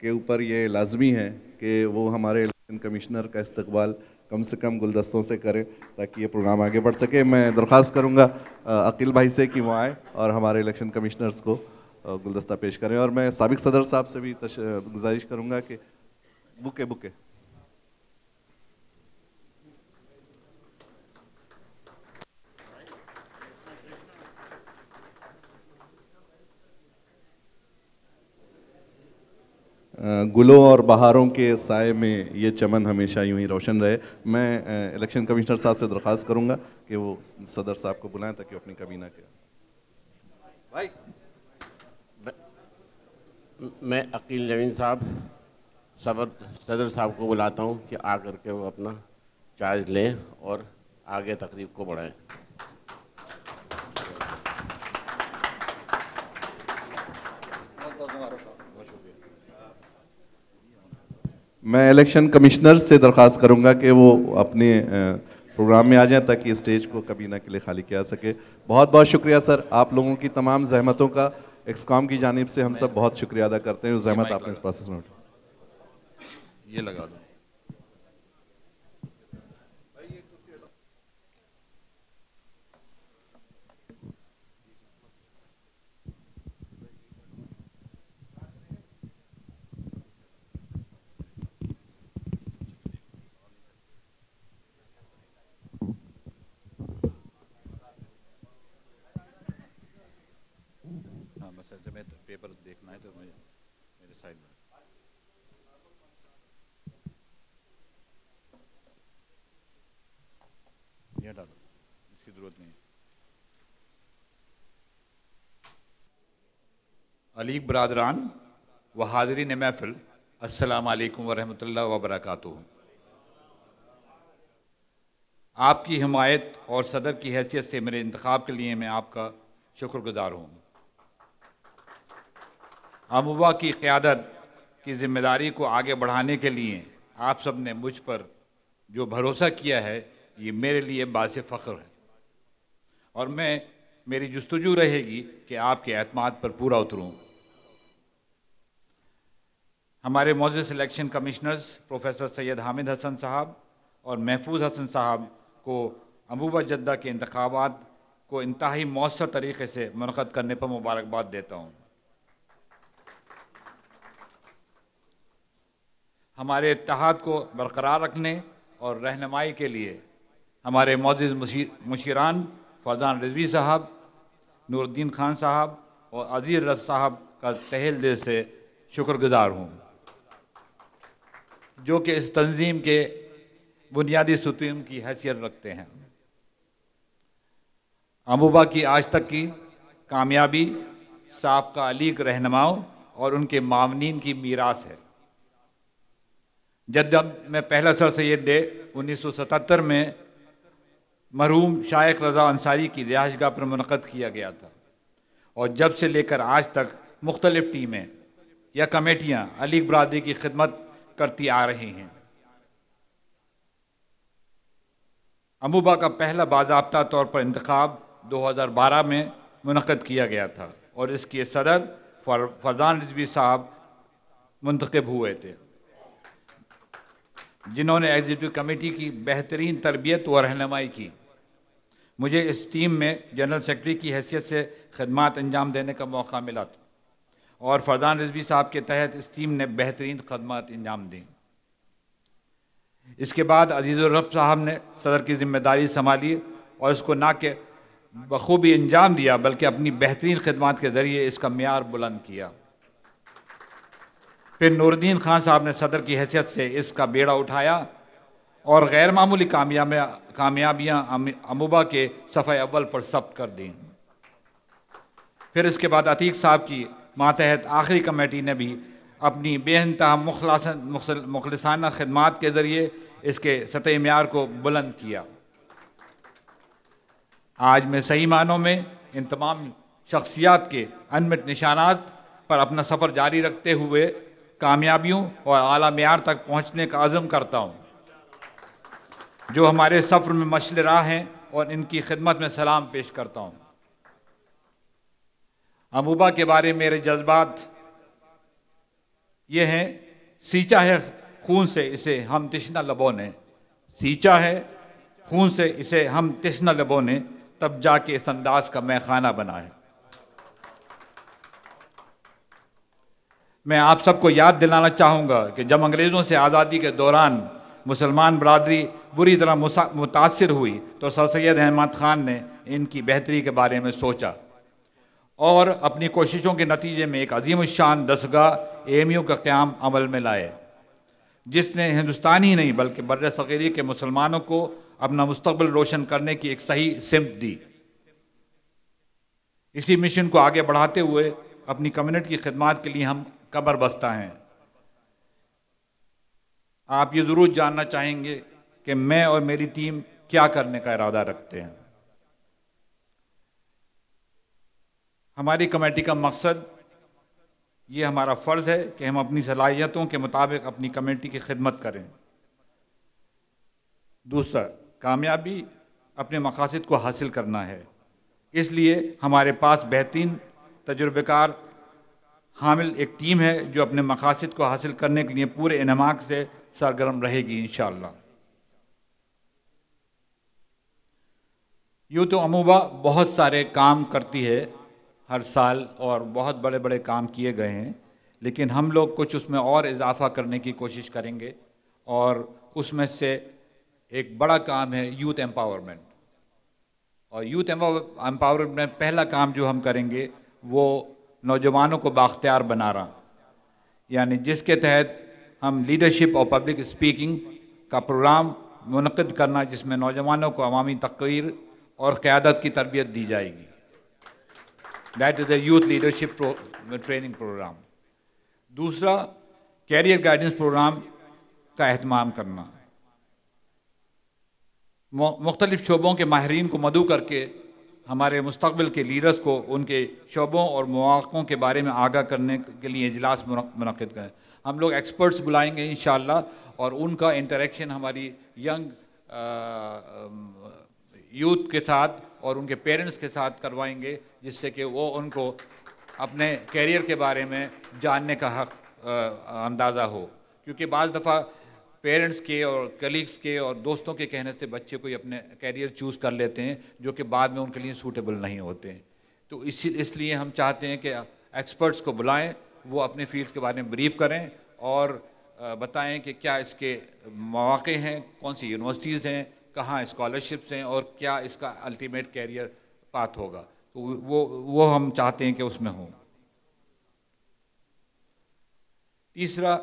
के ऊपर ये लाजमी है कि वो हमारे इलेक्शन कमिश्नर का इस्तकबाल कम से कम गुलदस्तों से करें ताकि ये प्रोग्राम आगे बढ़ सके। मैं दरख्वास्त करूँगा अकील भाई से कि वो आए और हमारे इलेक्शन कमिश्नर्स को गुलदस्ता पेश करें। और मैं साबिक सदर साहब से भी गुजारिश करूँगा कि बुके गुलों और बहारों के साए में ये चमन हमेशा यूं ही रोशन रहे। मैं इलेक्शन कमिश्नर साहब से दरख्वास्त करूंगा कि वो सदर साहब को बुलाएं ताकि अपनी काबीना के भाई मैं अकील जमील साहब सदर साहब को बुलाता हूं कि आकर के वो अपना चार्ज लें और आगे तकरीब को बढ़ाएं। मैं इलेक्शन कमिश्नर से दरख्वास्त करूंगा कि वो अपने प्रोग्राम में आ जाएं ताकि स्टेज को काबीना के लिए खाली किया सके। बहुत बहुत शुक्रिया सर, आप लोगों की तमाम जहमतों का एक्सकॉम की जानिब से हम सब बहुत शुक्रिया अदा करते हैं। उस जहमत आपने इस प्रोसेस में उठाई। ये लगा दो। पेपर देखना है तो मुझे मेरे साइड में ये डालो, इसकी जरूरत नहीं। अली बरादरान व हाज़रीन महफिल, अस्सलाम वालेकुम व रहमतुल्लाहि व बरकातुहू। आपकी हिमायत और सदर की हैसियत से मेरे इंतखाब के लिए मैं आपका शुक्रगुजार हूँ। अमूबा की क़यादत की ज़िम्मेदारी को आगे बढ़ाने के लिए आप सब ने मुझ पर जो भरोसा किया है ये मेरे लिए बासे फ़ख्र है, और मेरी जुस्तजू रहेगी कि आपके एतमाद पर पूरा उतरूँ। हमारे मौजूद election commissioners professor Syed Hamid Hasan साहब और महफूज हसन साहब को अमूबा जद्दा के इंतखाबात को इंतहाई मौसर तरीके से मुनक़द करने पर मुबारकबाद देता हूँ। हमारे इत्तेहाद को बरकरार रखने और रहनुमाई के लिए हमारे मौजूद मुशीरान फरजान रिजवी साहब, नूरुद्दीन खान साहब और अजीर रस साहब का तहेल दिल से शुक्रगुजार हूँ, जो कि इस तंजीम के बुनियादी सुतून की हैसियत रखते हैं। अमूबा की आज तक की कामयाबी साबका अलीग रहनुमाओं और उनके मावनीन की मीरास है। जद्दा में पहला सर सैयद डे 1977 में मरहूम शाइख रज़ा अंसारी की रिहाइशगाह पर मुनक़द किया गया था, और जब से लेकर आज तक मुख्तलिफ़ टीमें या कमेटियाँ अली बरादरी की खिदमत करती आ रही हैं। अमूबा का पहला बाज़ाब्ता तौर पर इंतखाब 2012 में मुनक़द किया गया था और इसके सदर फरजान रिजवी साहब मुंतखब हुए थे, जिन्होंने एग्जीक्यूटिव कमेटी की बेहतरीन तरबियत व रहनुमाई की। मुझे इस टीम में जनरल सेक्रेटरी की हैसियत से खदमात अंजाम देने का मौका मिला था, और फरदान रिजवी साहब के तहत इस टीम ने बेहतरीन खदमात अंजाम दी। इसके बाद अजीज़ुर रब साहब ने सदर की जिम्मेदारी संभाली और इसको ना के बखूबी अंजाम दिया बल्कि अपनी बेहतरीन खदमात के ज़रिए इसका मियार बुलंद किया। फिर नूरुद्दीन खान साहब ने सदर की हैसियत से इसका बेड़ा उठाया और गैर मामूली कामयाबियाँ अमूबा के सफ़े अव्वल पर सब्त कर दी। फिर इसके बाद अतीक साहब की मातहत आखिरी कमेटी ने भी अपनी बेइंतहा मुखलिसाना खिदमात के ज़रिए इसके सतह म्यार को बुलंद किया। आज मैं सही मानों में इन तमाम शख्सियात के अनमिट निशानात पर अपना सफ़र जारी रखते हुए कामयाबियों और आला म्यार तक पहुँचने का अज़म करता हूँ। जो हमारे सफ़र में मशल राह हैं और इनकी खिदमत में सलाम पेश करता हूँ। अमूबा के बारे में मेरे जज्बात ये हैं, सींचा है खून से इसे हम तिश्ना लबों ने, सींचा है खून से इसे हम तिश्ना लबों ने, तब जाके इस अंदाज का मैं खाना बना है। मैं आप सबको याद दिलाना चाहूँगा कि जब अंग्रेज़ों से आज़ादी के दौरान मुसलमान बरादरी बुरी तरह मुतासिर हुई तो सर सैयद अहमद ख़ान ने इनकी बेहतरी के बारे में सोचा और अपनी कोशिशों के नतीजे में एक अजीम शान दसगाह AMU का क़याम अमल में लाए, जिसने हिंदुस्तान ही नहीं बल्कि बर्र सग़ीर के मुसलमानों को अपना मुस्तक़बिल रोशन करने की एक सही सिमत दी। इसी मिशन को आगे बढ़ाते हुए अपनी कम्युनिटी की खिदमत के लिए हम कमर बस्ता हैं। आप ये ज़रूर जानना चाहेंगे कि मैं और मेरी टीम क्या करने का इरादा रखते हैं। हमारी कमेटी का मकसद ये हमारा फ़र्ज़ है कि हम अपनी सलाहियतों के मुताबिक अपनी कमेटी की खिदमत करें। दूसरा, कामयाबी अपने मकासद को हासिल करना है, इसलिए हमारे पास बेहतरीन तजुर्बेकार हामिल एक टीम है जो अपने मकासद को हासिल करने के लिए पूरे इन्हमाक से सरगर्म रहेगी इंशाअल्लाह। यूँ तो अमूबा बहुत सारे काम करती है हर साल और बहुत बड़े बड़े काम किए गए हैं, लेकिन हम लोग कुछ उसमें और इजाफा करने की कोशिश करेंगे और उसमें से एक बड़ा काम है यूथ एम्पावरमेंट। और यूथ एम्पावरमेंट में पहला काम जो हम करेंगे वो नौजवानों को बाख्तियार बनाना, यानी जिसके तहत हम लीडरशिप और पब्लिक स्पीकिंग का प्रोग्राम मुनक़िद करना, जिसमें नौजवानों को अवामी तक़रीर और क़यादत की तरबियत दी जाएगी। That is the youth leadership training programme. दूसरा, कैरियर गाइडेंस प्रोग्राम का एहतमाम करना, मुख्तलिफ़ शोबों के माहिरीन को मदऊ करके हमारे मुस्तक़बिल के लीडर्स को उनके शोबों और मौक़ों के बारे में आगाह करने के लिए इजलास मुनक़िद करें। हम लोग एक्सपर्ट्स बुलाएंगे इंशाअल्लाह और उनका इंटरेक्शन हमारी यंग यूथ के साथ और उनके पेरेंट्स के साथ करवाएंगे, जिससे कि वो उनको अपने कैरियर के बारे में जानने का हक़ अंदाज़ा हो। क्योंकि बाज़ दफ़ा पेरेंट्स के और कलीग्स के और दोस्तों के कहने से बच्चे कोई अपने कैरियर चूज़ कर लेते हैं जो कि बाद में उनके लिए सूटेबल नहीं होते हैं। तो इसलिए हम चाहते हैं कि एक्सपर्ट्स को बुलाएं, वो अपने फील्ड के बारे में ब्रीफ करें और बताएं कि क्या इसके मौक़े हैं, कौन सी यूनिवर्सिटीज़ हैं, कहाँ स्कॉलरशिप्स हैं और क्या इसका अल्टीमेट कैरियर पाथ होगा। तो वो हम चाहते हैं कि उसमें हो। तीसरा,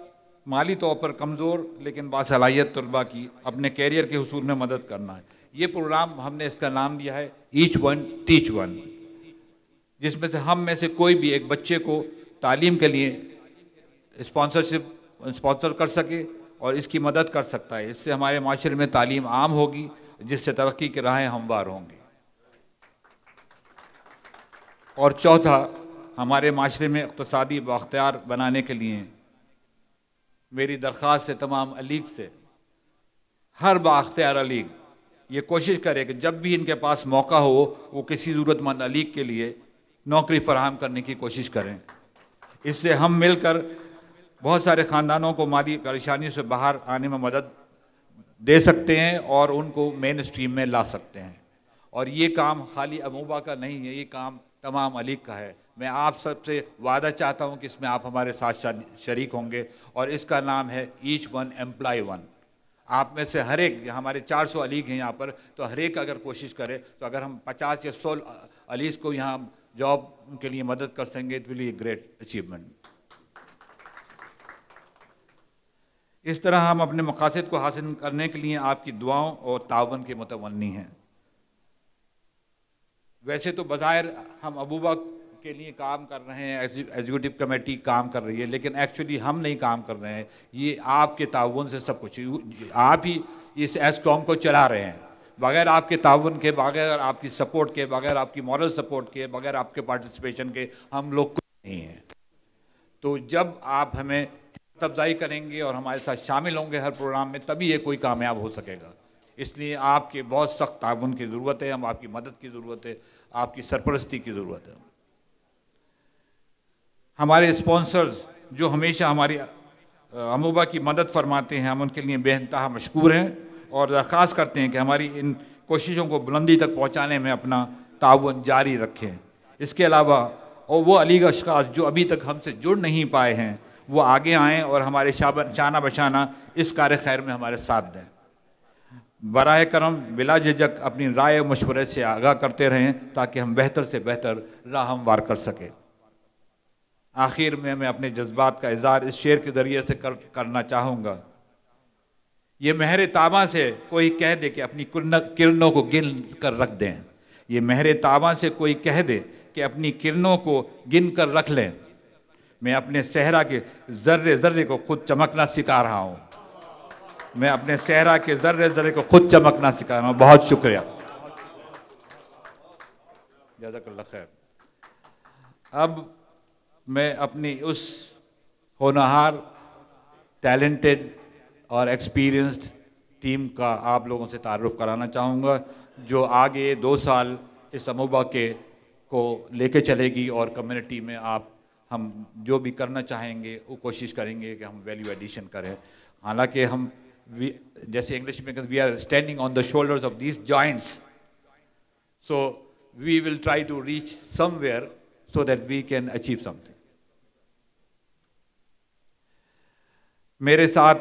माली तौर पर कमज़ोर लेकिन बासलाहियत तलबा की अपने कैरियर के हुसूल में मदद करना है। ये प्रोग्राम हमने इसका नाम दिया है ईच वन टीच वन, जिसमें से हम में से कोई भी एक बच्चे को तालीम के लिए स्पॉन्सर कर सके और इसकी मदद कर सकता है। इससे हमारे माशरे में तालीम आम होगी, जिससे तरक्की की राहें हमवार होंगी। और चौथा, हमारे माशरे में इक़्तिसादी बाख्तियार बनाने के लिए मेरी दरख्वास्त है तमाम अलीग से, हर बाख्तियार अलीग ये कोशिश करे कि जब भी इनके पास मौका हो वो किसी ज़रूरतमंद अलीग के लिए नौकरी फराहम करने की कोशिश करें। इससे हम मिलकर बहुत सारे ख़ानदानों को माली परेशानी से बाहर आने में मदद दे सकते हैं और उनको मेन स्ट्रीम में ला सकते हैं। और ये काम खाली अमूबा का नहीं है, ये काम तमाम अलीग का है। मैं आप सबसे वादा चाहता हूं कि इसमें आप हमारे साथ शरीक होंगे, और इसका नाम है ईच वन एम्प्लॉय वन। आप में से हर एक, हमारे 400 अलीग हैं यहाँ पर, तो हर एक अगर कोशिश करे तो अगर हम 50 या 100 अलीज को यहाँ जॉब के लिए मदद कर सकेंगे, it will be a great achievement. इस तरह हम अपने मकासद को हासिल करने के लिए आपकी दुआओं और तावन के मुतवन्नी हैं। वैसे तो बज़ाहिर हम अबूबा के लिए काम कर रहे हैं, एग्जीक्यूटिव कमेटी काम कर रही है, लेकिन एक्चुअली हम नहीं काम कर रहे हैं, ये आपके ताउन से सब कुछ, आप ही इस एस्कॉम को चला रहे हैं। बगैर आपके ताउन के, बगैर आपकी सपोर्ट के, बगैर आपकी मॉरल सपोर्ट के, बगैर आपके पार्टिसिपेशन के हम लोग कुछ नहीं हैं। तो जब आप हमें अफजाई करेंगे और हमारे साथ शामिल होंगे हर प्रोग्राम में, तभी ये कोई कामयाब हो सकेगा। इसलिए आपके बहुत सख्त ताउन की ज़रूरत है, हम आपकी मदद की ज़रूरत है, आपकी सरपरस्ती की ज़रूरत है। हमारे स्पॉन्सर्स जो हमेशा हमारी अमूबा की मदद फरमाते हैं, हम उनके लिए बेइंतहा मशकूर हैं और दरख्वास्त करते हैं कि हमारी इन कोशिशों को बुलंदी तक पहुंचाने में अपना ताउन जारी रखें। इसके अलावा और वो अलीग अशखास जो अभी तक हमसे जुड़ नहीं पाए हैं, वो आगे आएँ और हमारे शाना बशाना इस कार्य खैर में हमारे साथ दें। बराह करम बिला झिझक अपनी राय और मशवरे से आगाह करते रहें ताकि हम बेहतर से बेहतर राह हमवार कर सकें। आखिर में मैं अपने जज्बात का इज़हार इस शेर के ज़रिए से करना चाहूँगा। ये महर ताबा से कोई कह दे कि अपनी किरणों को गिन कर रख दें, ये महर ताबा से कोई कह दे कि अपनी किरणों को गिन कर रख लें। मैं अपने सहरा के ज़र्रे ज़र्रे को खुद चमकना सिखा रहा हूँ, मैं अपने सहरा के ज़र्रे ज़र्रे को खुद चमकना सिखा रहा हूँ। बहुत शुक्रिया, जज़ाकल्लाह खैर। अब मैं अपनी उस होनहार, टैलेंटेड और एक्सपीरियंस्ड टीम का आप लोगों से तारुफ कराना चाहूँगा, जो आगे 2 साल इस अमूबा को लेके चलेगी और कम्युनिटी में हम जो भी करना चाहेंगे वो कोशिश करेंगे कि हम वैल्यू एडिशन करें। हालांकि हम जैसे इंग्लिश में we are standing on the shoulders of these giants, so we will try to reach somewhere so that we can achieve something. मेरे साथ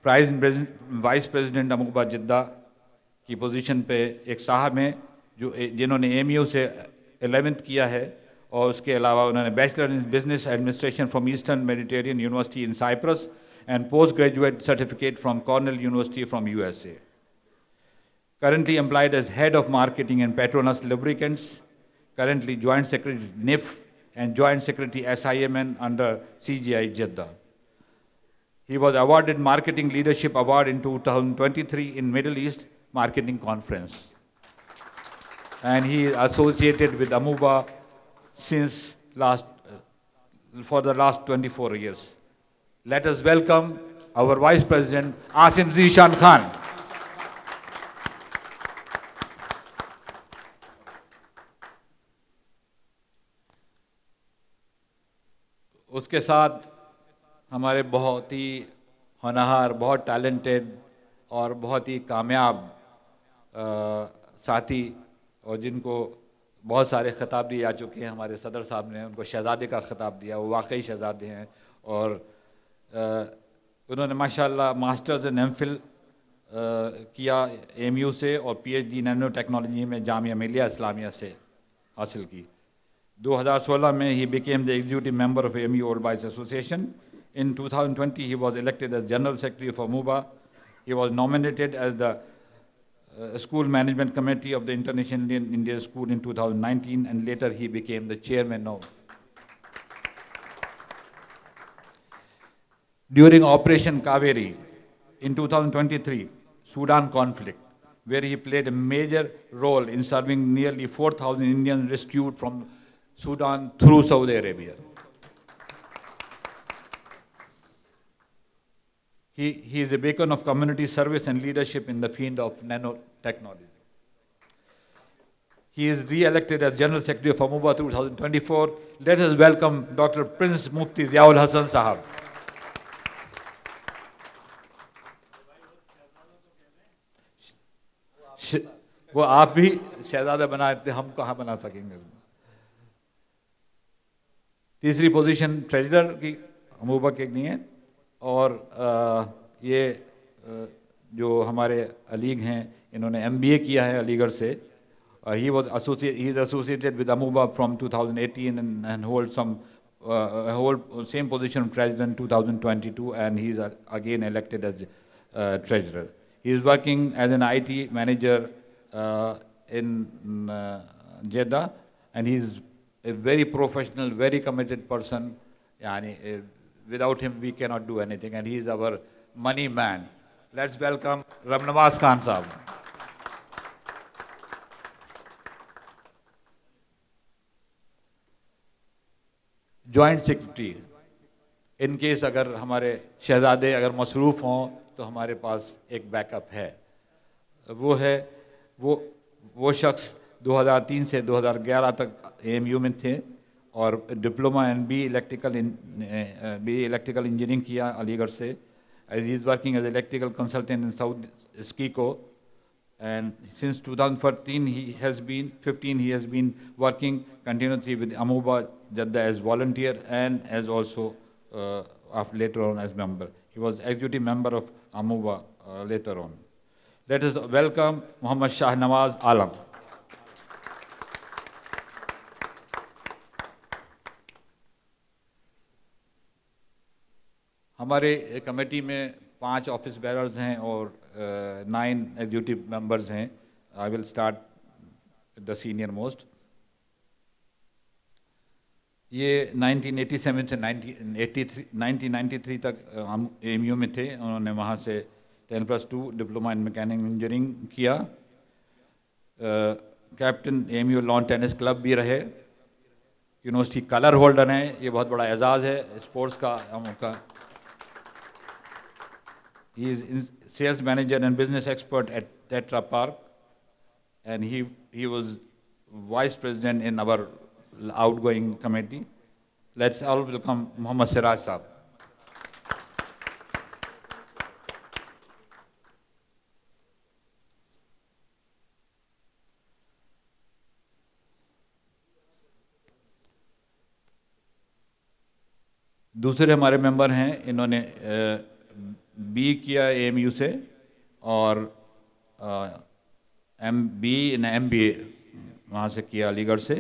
वाइस प्रेसिडेंट अमूबा जिद्दा की पोजीशन पे एक साहब हैं जिन्होंने एमयू से 11th किया है, और उसके अलावा उन्होंने bachelor in business administration from Eastern Mediterranean University in Cyprus and post graduate certificate from Cornell University from USA. Currently employed as head of marketing in Petronas Lubricants, currently Joint Secretary NIF and Joint Secretary SIMN under CGI Jeddah. He was awarded Marketing Leadership Award in 2023 in Middle East Marketing Conference. And he is associated with Amuba for the last 24 years. Let us welcome our Vice President Asim Zishan Khan. उसके साथ हमारे बहुत ही होनहार, बहुत टैलेंटेड और बहुत ही कामयाब साथी, और जिनको बहुत सारे ख़िताब दिए जा चुके हैं। हमारे सदर साहब ने उनको शहज़ादे का ख़िताब दिया, वो वाकई शहज़ादे हैं, और उन्होंने माशाल्लाह मास्टर्स इन एमफिल किया एमयू से और PhD नैनो टेक्नोलॉजी में जामिया मिलिया इस्लामिया से हासिल की। 2016 में he became the executive member of AMU Old Boys Association. In 2020 he was elected as General Secretary of Amuba. He was nominated as the School Management Committee of the International Indian School in 2019, and later he became the chairman of. During Operation Kaveri in 2023, Sudan conflict, where he played a major role in serving nearly 4,000 Indians rescued from Sudan through Saudi Arabia. He is a beacon of community service and leadership in the field of nanotechnology. He is re-elected as General Secretary of Amuba 2024. Let us welcome Dr. Prince Mufti Ziaul Hassan Sahab. वो आप भी शहजादा बनाए थे, हम कहाँ बना सकेंगे। तीसरी पोजीशन ट्रेजरर की अमूबा के लिए है। और ये जो हमारे अलीग हैं, इन्होंने MBA किया है अलीगढ़ से। he is associated with Amuba from 2018 and holds some same position of treasurer in 2022, and he is again elected as treasurer. He is working as an IT manager in Jeddah, and he is a very professional, very committed person. Without him, we cannot do anything, and he is our money man. Let's welcome Ramnawaz Khan Sahab. Joint secretary, in case अगर हमारे शहजादे अगर मसरूफ़ हों तो हमारे पास एक बैकअप है। वो है वो शख्स 2003 से 2011 तक AMU में थे और diploma and B electrical engineering किया अलीगढ़ से। He is working as electrical consultant in south स्कीको, and since 2015 he has been working continuously with Amuba Jeddah as volunteer and as also later on as member. He was executive member of Amuba later on. Let us welcome Muhammad Shahnawaz Alam. हमारे कमेटी में 5 ऑफिस बेरर्स हैं और 9 एग्जीक्यूटिव मेंबर्स हैं। I will start the senior most. ये 1987 से 1993 तक AMU में थे। उन्होंने वहाँ से 10+2 डिप्लोमा इन मैकेनिकल इंजीनियरिंग किया। Captain AMU lawn tennis club भी रहे। यूनिवर्सिटी कलर होल्डर हैं, ये बहुत बड़ा एजाज़ है स्पोर्ट्स का। He is sales manager and business expert at Tetra Park, and he was vice president in our outgoing committee. Let's all welcome Muhammad Siraj Sahab. दूसरे हमारे मेंबर हैं, इन्होंने B किया AMU से और MBA वहाँ से किया अलीगढ़ से।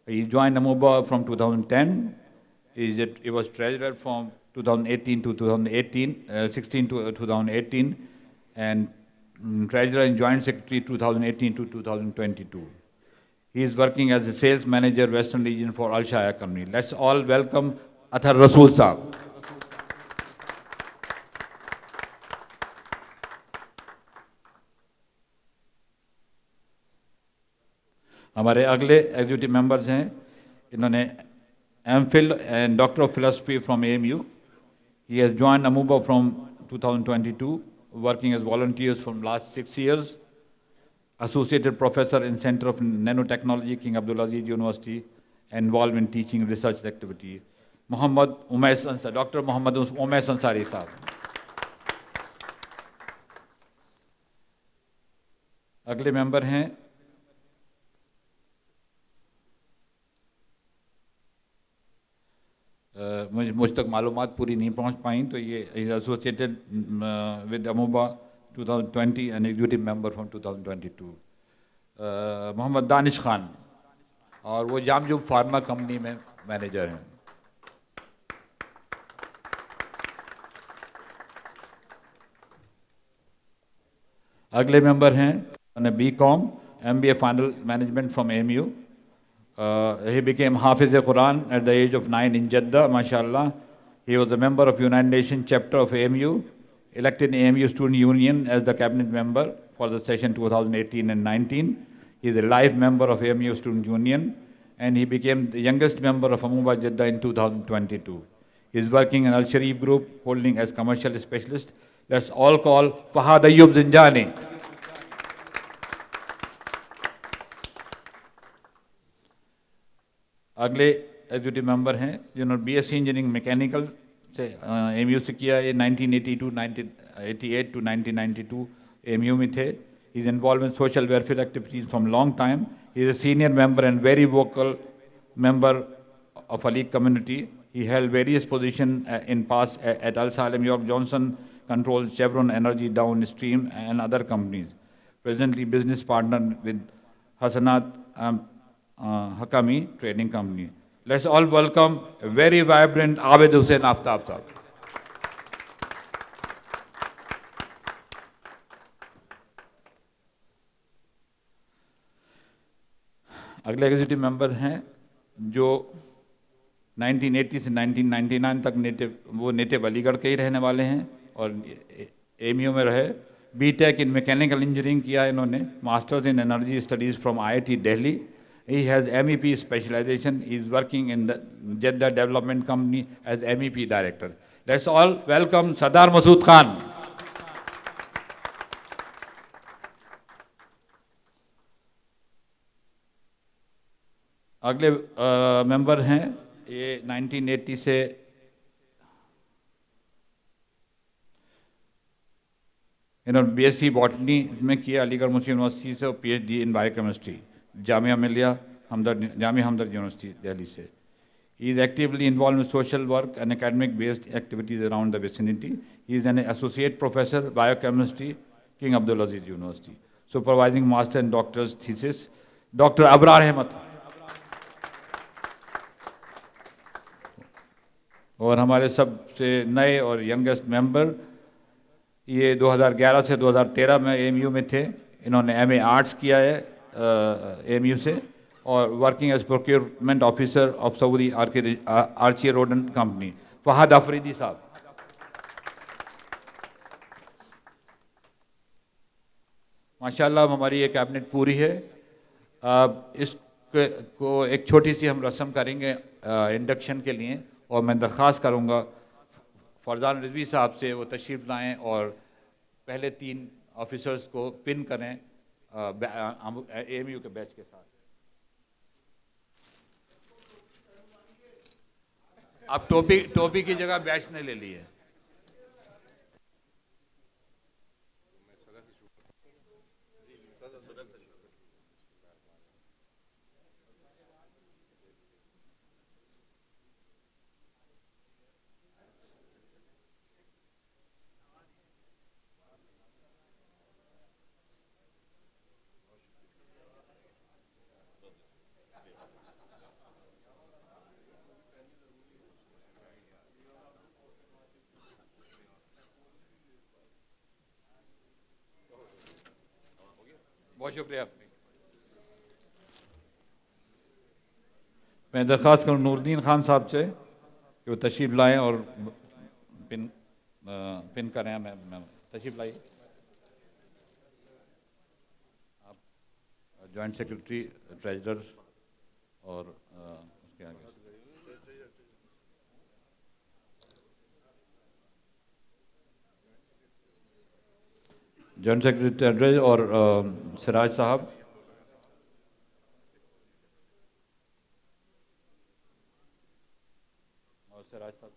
He joined Amuba from 2010. He was treasurer from 2016 to 2018, and treasurer and joint secretary 2018 to 2022. He is working as a sales manager Western region for Al Shaya company. Let's all welcome Athar Rasool Sahab. हमारे अगले एग्जीक्यूटिव मेंबर्स हैं, इन्होंने MPhil and Doctor of Philosophy from AMU. He has joined Amuba from 2022, working as volunteers from last 6 years. Associated Professor in Center of Nanotechnology, King Abdulaziz University, involved in teaching research activity. Muhammad Umais Ansari, Dr. Muhammad Umais Ansari Sahab. अगले मेंबर हैं मुझ तक मालूमात पूरी नहीं पहुंच पाई, तो ये एसोसिएटेड विद अमूबा 2020 and executive member from 2022। Mohammed Danish Khan, और वो जामजुम फार्मा कंपनी में मैनेजर हैं। अगले मेंबर हैं BCom MBA Final Management from AMU. He became Hafiz Quran at the age of 9 in Jeddah, mashallah. He was a member of United Nations chapter of AMU, elected in AMU Student Union as the cabinet member for the session 2018 and 19. He is a live member of AMU Student Union, and he became the youngest member of Amuba Jeddah in 2022. He is working in Al Sharif Group, holding as commercial specialist. Let's all call Fahad Ayyub Zinjani. अगले एग्जीक्यूटिव मेंबर हैं जिन्होंने BSc इंजीनियरिंग मैकेनिकल से AMU से किया। ये 1988 to 1992 AMU में थे। He is involved in social welfare activities from long time. He is a senior member and very vocal member of Alik community. He held various positions in past at Al Salem. York Johnson controls Chevron Energy downstream and other companies. Presently business partner with Hasanat Hakami Trading Company. Let's all welcome a very vibrant Abid Hussain Aftab Sahab. अगले एग्जीक्यूटिव मेंबर हैं जो 1980 से 1999 तक वो नेटिव अलीगढ़ के ही रहने वाले हैं और एमयू में रहे। बीटेक इन मैकेनिकल इंजीनियरिंग किया इन्होंने, masters in energy studies from IIT Delhi. He has MEP specialization. He is working in the Jeddah Development Company as MEP director. Let's all welcome Sardar Masood Khan. अगले मेंबर हैं ये 1980 से इन्होंने BSc बॉटनी में किया अलीगढ़ मुस्लिम यूनिवर्सिटी से और PhD इन बायोकेमिस्ट्री जामिया मिलिया हमदर्द यूनिवर्सिटी दिल्ली से। He is actively involved in social work and academic based activities around the vicinity. He is an associate professor biochemistry, King Abdulaziz University, supervising master and doctor's thesis. Dr. Abrar Ahmed और हमारे सबसे नए और यंगेस्ट मेंबर, ये 2011 से 2013 में AMU में थे। इन्होंने MA आर्ट्स किया है AMU से और working as procurement officer of Saudi Archirodon and company. Fahad Afridi साहब, माशाल्लाह हमारी ये कैबिनेट पूरी है। इसको एक छोटी सी हम रस्म करेंगे इंडक्शन के लिए और मैं दरख्वास्त करूँगा फरजान रिजवी साहब से वो तशरीफ़ लाएँ और पहले 3 ऑफिसर्स को पिन करें AMU के बैच के साथ। आप टोपी की जगह बैच ने ले ली है। बहुत शुक्रिया। मैं दरख्वास्त करूँ नूरुद्दीन खान साहब से कि वो तशरीफ़ लाएँ और पिन करें। मैं तशरीफ़ लाइए। आप जॉइंट सेक्रेटरी ट्रेजरर और उसके आगे जॉइंट सेक्रेटरी और सिराज साहब। और सिराज साहब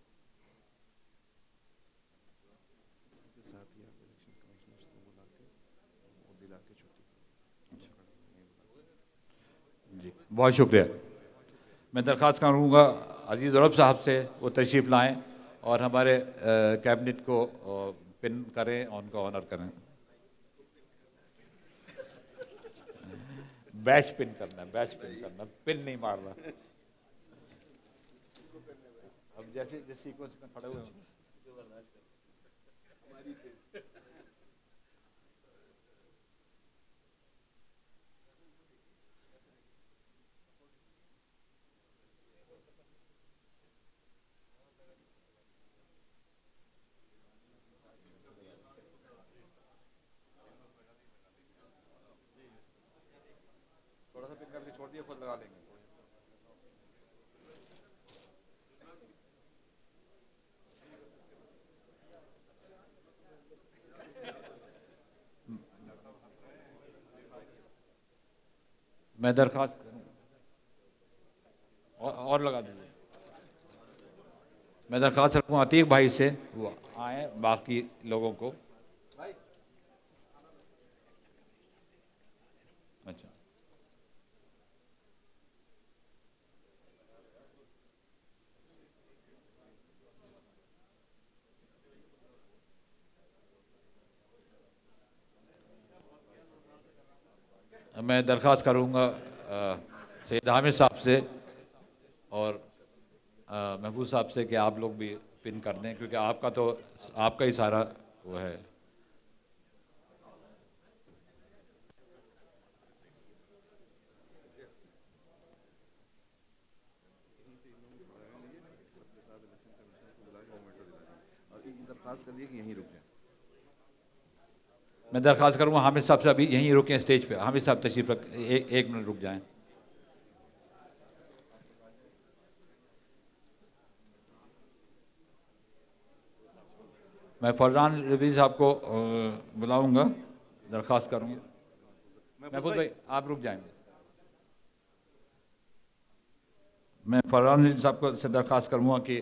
जी, बहुत शुक्रिया। मैं दरख्वास्त करूँगा अजीज़ रब साहब से वो तशरीफ़ लाएँ और हमारे कैबिनेट को पिन करें और उनका ऑनर करें। बैच पिन करना, बैच पिन करना, पिन नहीं मारना। अब जैसे जिस सीक्वेंस में खड़े हुए हैं छोड़ दिए, खुद लगा लेंगे। मैं दरख्वास्त करूँ और लगा दीजिए। मैं दरख्वास्त रखूँ अतीक भाई से वो आए बाकी लोगों को। अच्छा, मैं दरख्वास्त करूँगा सैयद हामिद साहब से और महफूज साहब से कि आप लोग भी पिन कर दें, क्योंकि आपका ही सारा वो है। मैं दरख्वास्त करूँगा हामिद साहब से अभी यहीं रुकें स्टेज पे। हामिद साहब तशरीफ रख, एक मिनट रुक जाएं। मैं फरजान रबी साहब को बुलाऊंगा, दरख्वास्त करूँगा। महफूज भाई आप रुक जाएंगे। मैं फरजान रबी साहब को से दरख्वास्त करूँगा कि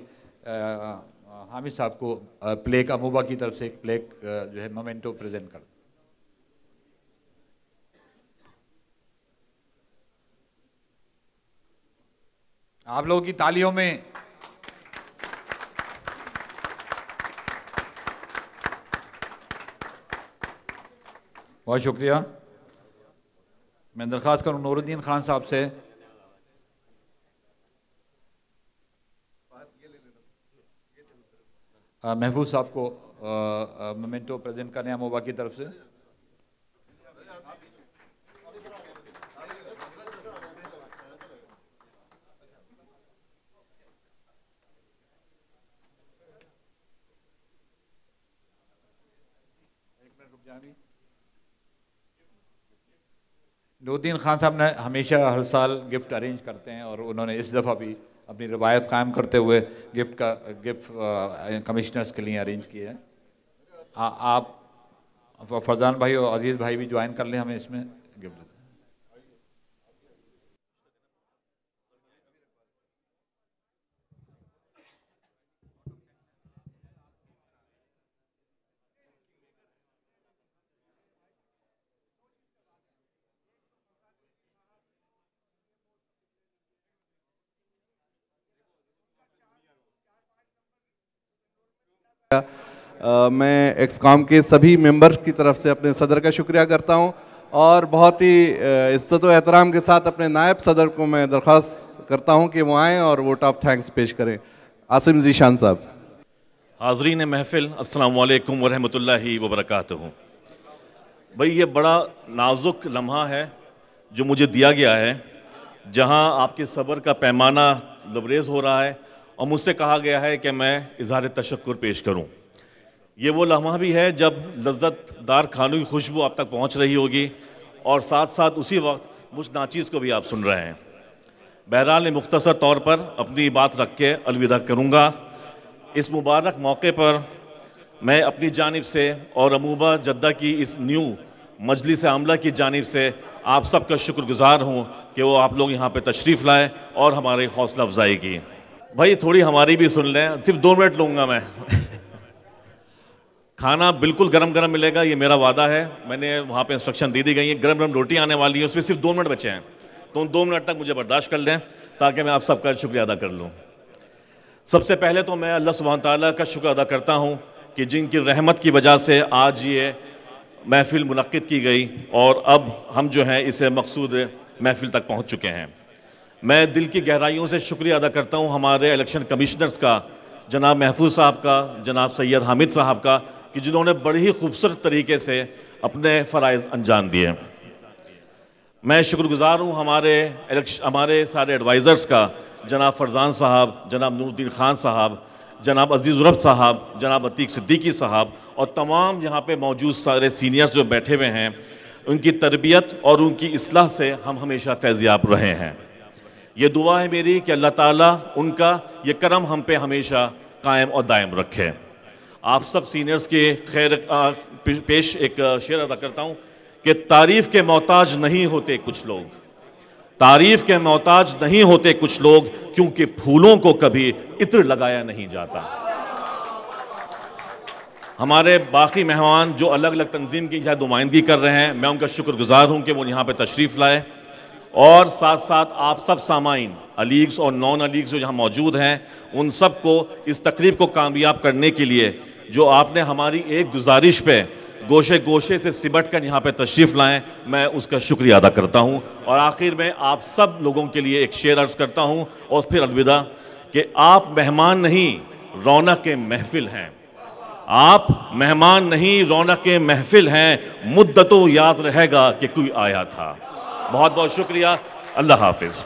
हामिद साहब को प्लेक अमूबा की तरफ से एक प्लेक जो है मोमेंटो प्रेजेंट कर। आप लोगों की तालियों में बहुत शुक्रिया। मैं दरख्वास्त करूँ नूरुद्दीन खान साहब से महफूज साहब को मोमेंटो प्रेजेंट करने अमूबा की तरफ से। नूरुद्दीन खान साहब ने हमेशा हर साल गिफ्ट अरेंज करते हैं और उन्होंने इस दफ़ा भी अपनी रवायत कायम करते हुए गिफ्ट कमिश्नर्स के लिए अरेंज किए हैं। आप फरजान भाई और अजीज़ भाई भी ज्वाइन कर लें हमें इसमें गिफ्ट। मैं एक्सकॉम के सभी मेंबर्स की तरफ से अपने सदर का शुक्रिया करता हूं और बहुत ही इज्जत व एहतराम के साथ अपने नायब सदर को मैं दरख्वास्त करता हूं कि वो आएँ और वोट ऑफ थैंक्स पेश करें। आसिम ज़ीशान साहब। हाज़रीन महफ़िल, अस्सलाम वालेकुम व रहमतुल्लाहि व बरकातुहू। भाई ये बड़ा नाजुक लम्हा है जो मुझे दिया गया है, जहां आपके सब्र का पैमाना लबरेज़ हो रहा है और मुझसे कहा गया है कि मैं इज़हार तशक्कुर पेश करूं। ये वो लम्हा भी है जब लज्जतदार खानों की खुशबू आप तक पहुंच रही होगी और साथ साथ उसी वक्त मुझ नाचीज़ को भी आप सुन रहे हैं। बहरहाल मुख्तसर तौर पर अपनी बात रख के अलविदा करूँगा। इस मुबारक मौके पर मैं अपनी जानिब से और अमूबा जद्दा की इस न्यू मजलिस आमला की जानिब से आप सबका शुक्रगुजार हूँ कि वो आप लोग यहाँ पर तशरीफ़ लाए और हमारी हौसला अफजाई की। भाई थोड़ी हमारी भी सुन लें, सिर्फ 2 मिनट लूँगा मैं। खाना बिल्कुल गरम गरम मिलेगा, ये मेरा वादा है। मैंने वहाँ पे इंस्ट्रक्शन दी गई है, गरम गरम रोटी आने वाली है, उसमें सिर्फ 2 मिनट बचे हैं, तो उन 2 मिनट तक मुझे बर्दाश्त कर लें ताकि मैं आप सबका शुक्रिया अदा कर लूँ। सबसे पहले तो मैं अल्लाह सुब्हान ताला का शुक्र अदा करता हूँ कि जिनकी रहमत की वजह से आज ये महफिल मुनक्किद की गई और अब हम जो है इसे मकसूद महफिल तक पहुँच चुके हैं। मैं दिल की गहराइयों से शुक्रिया अदा करता हूँ हमारे इलेक्शन कमिश्नर्स का, जनाब महफूज साहब का, जनाब सैयद हामिद साहब का, कि जिन्होंने बड़ी ही खूबसूरत तरीके से अपने फ़राइज़ अंजाम दिए। मैं शुक्रगुजार हूँ हमारे सारे एडवाइज़र्स का, जनाब फरजान साहब, जनाब नूरुद्दीन खान साहब, जनाब अजीज़ रब साहब, जनाब अतीक सिद्दीकी साहब और तमाम यहाँ पे मौजूद सारे सीनियर्स जो बैठे हुए हैं। उनकी तरबियत और उनकी इस्लाह से हम हमेशा फैज़याब रहे हैं। ये दुआ है मेरी कि अल्लाह ताला उनका ये करम हम पे हमेशा कायम और दायम रखे। आप सब सीनियर्स के खैर पेश एक शेर अदा करता हूँ कि तारीफ़ के मोहताज नहीं होते कुछ लोग, तारीफ़ के मोहताज नहीं होते कुछ लोग, क्योंकि फूलों को कभी इत्र लगाया नहीं जाता। हमारे बाकी मेहमान जो अलग अलग तंजीम की यहाँ नुमाइंदगी कर रहे हैं, मैं उनका शुक्रगुजार हूँ कि वो यहाँ पे तशरीफ़ लाए और साथ साथ आप सब सामाइन अलीग्स और नॉन अलीग्स जो यहाँ मौजूद हैं, उन सब को इस तकरीब को कामयाब करने के लिए जो आपने हमारी एक गुजारिश पे गोशे गोशे से सिमट कर यहाँ पे तशरीफ़ लाएं, मैं उसका शुक्रिया अदा करता हूँ। और आखिर में आप सब लोगों के लिए एक शेर अर्ज़ करता हूँ और फिर अलविदा कि आप मेहमान नहीं रौनक महफिल हैं, आप मेहमान नहीं रौनक महफिल हैं, मुद्दतों याद रहेगा कि कोई आया था। बहुत बहुत शुक्रिया, अल्लाह हाफिज़।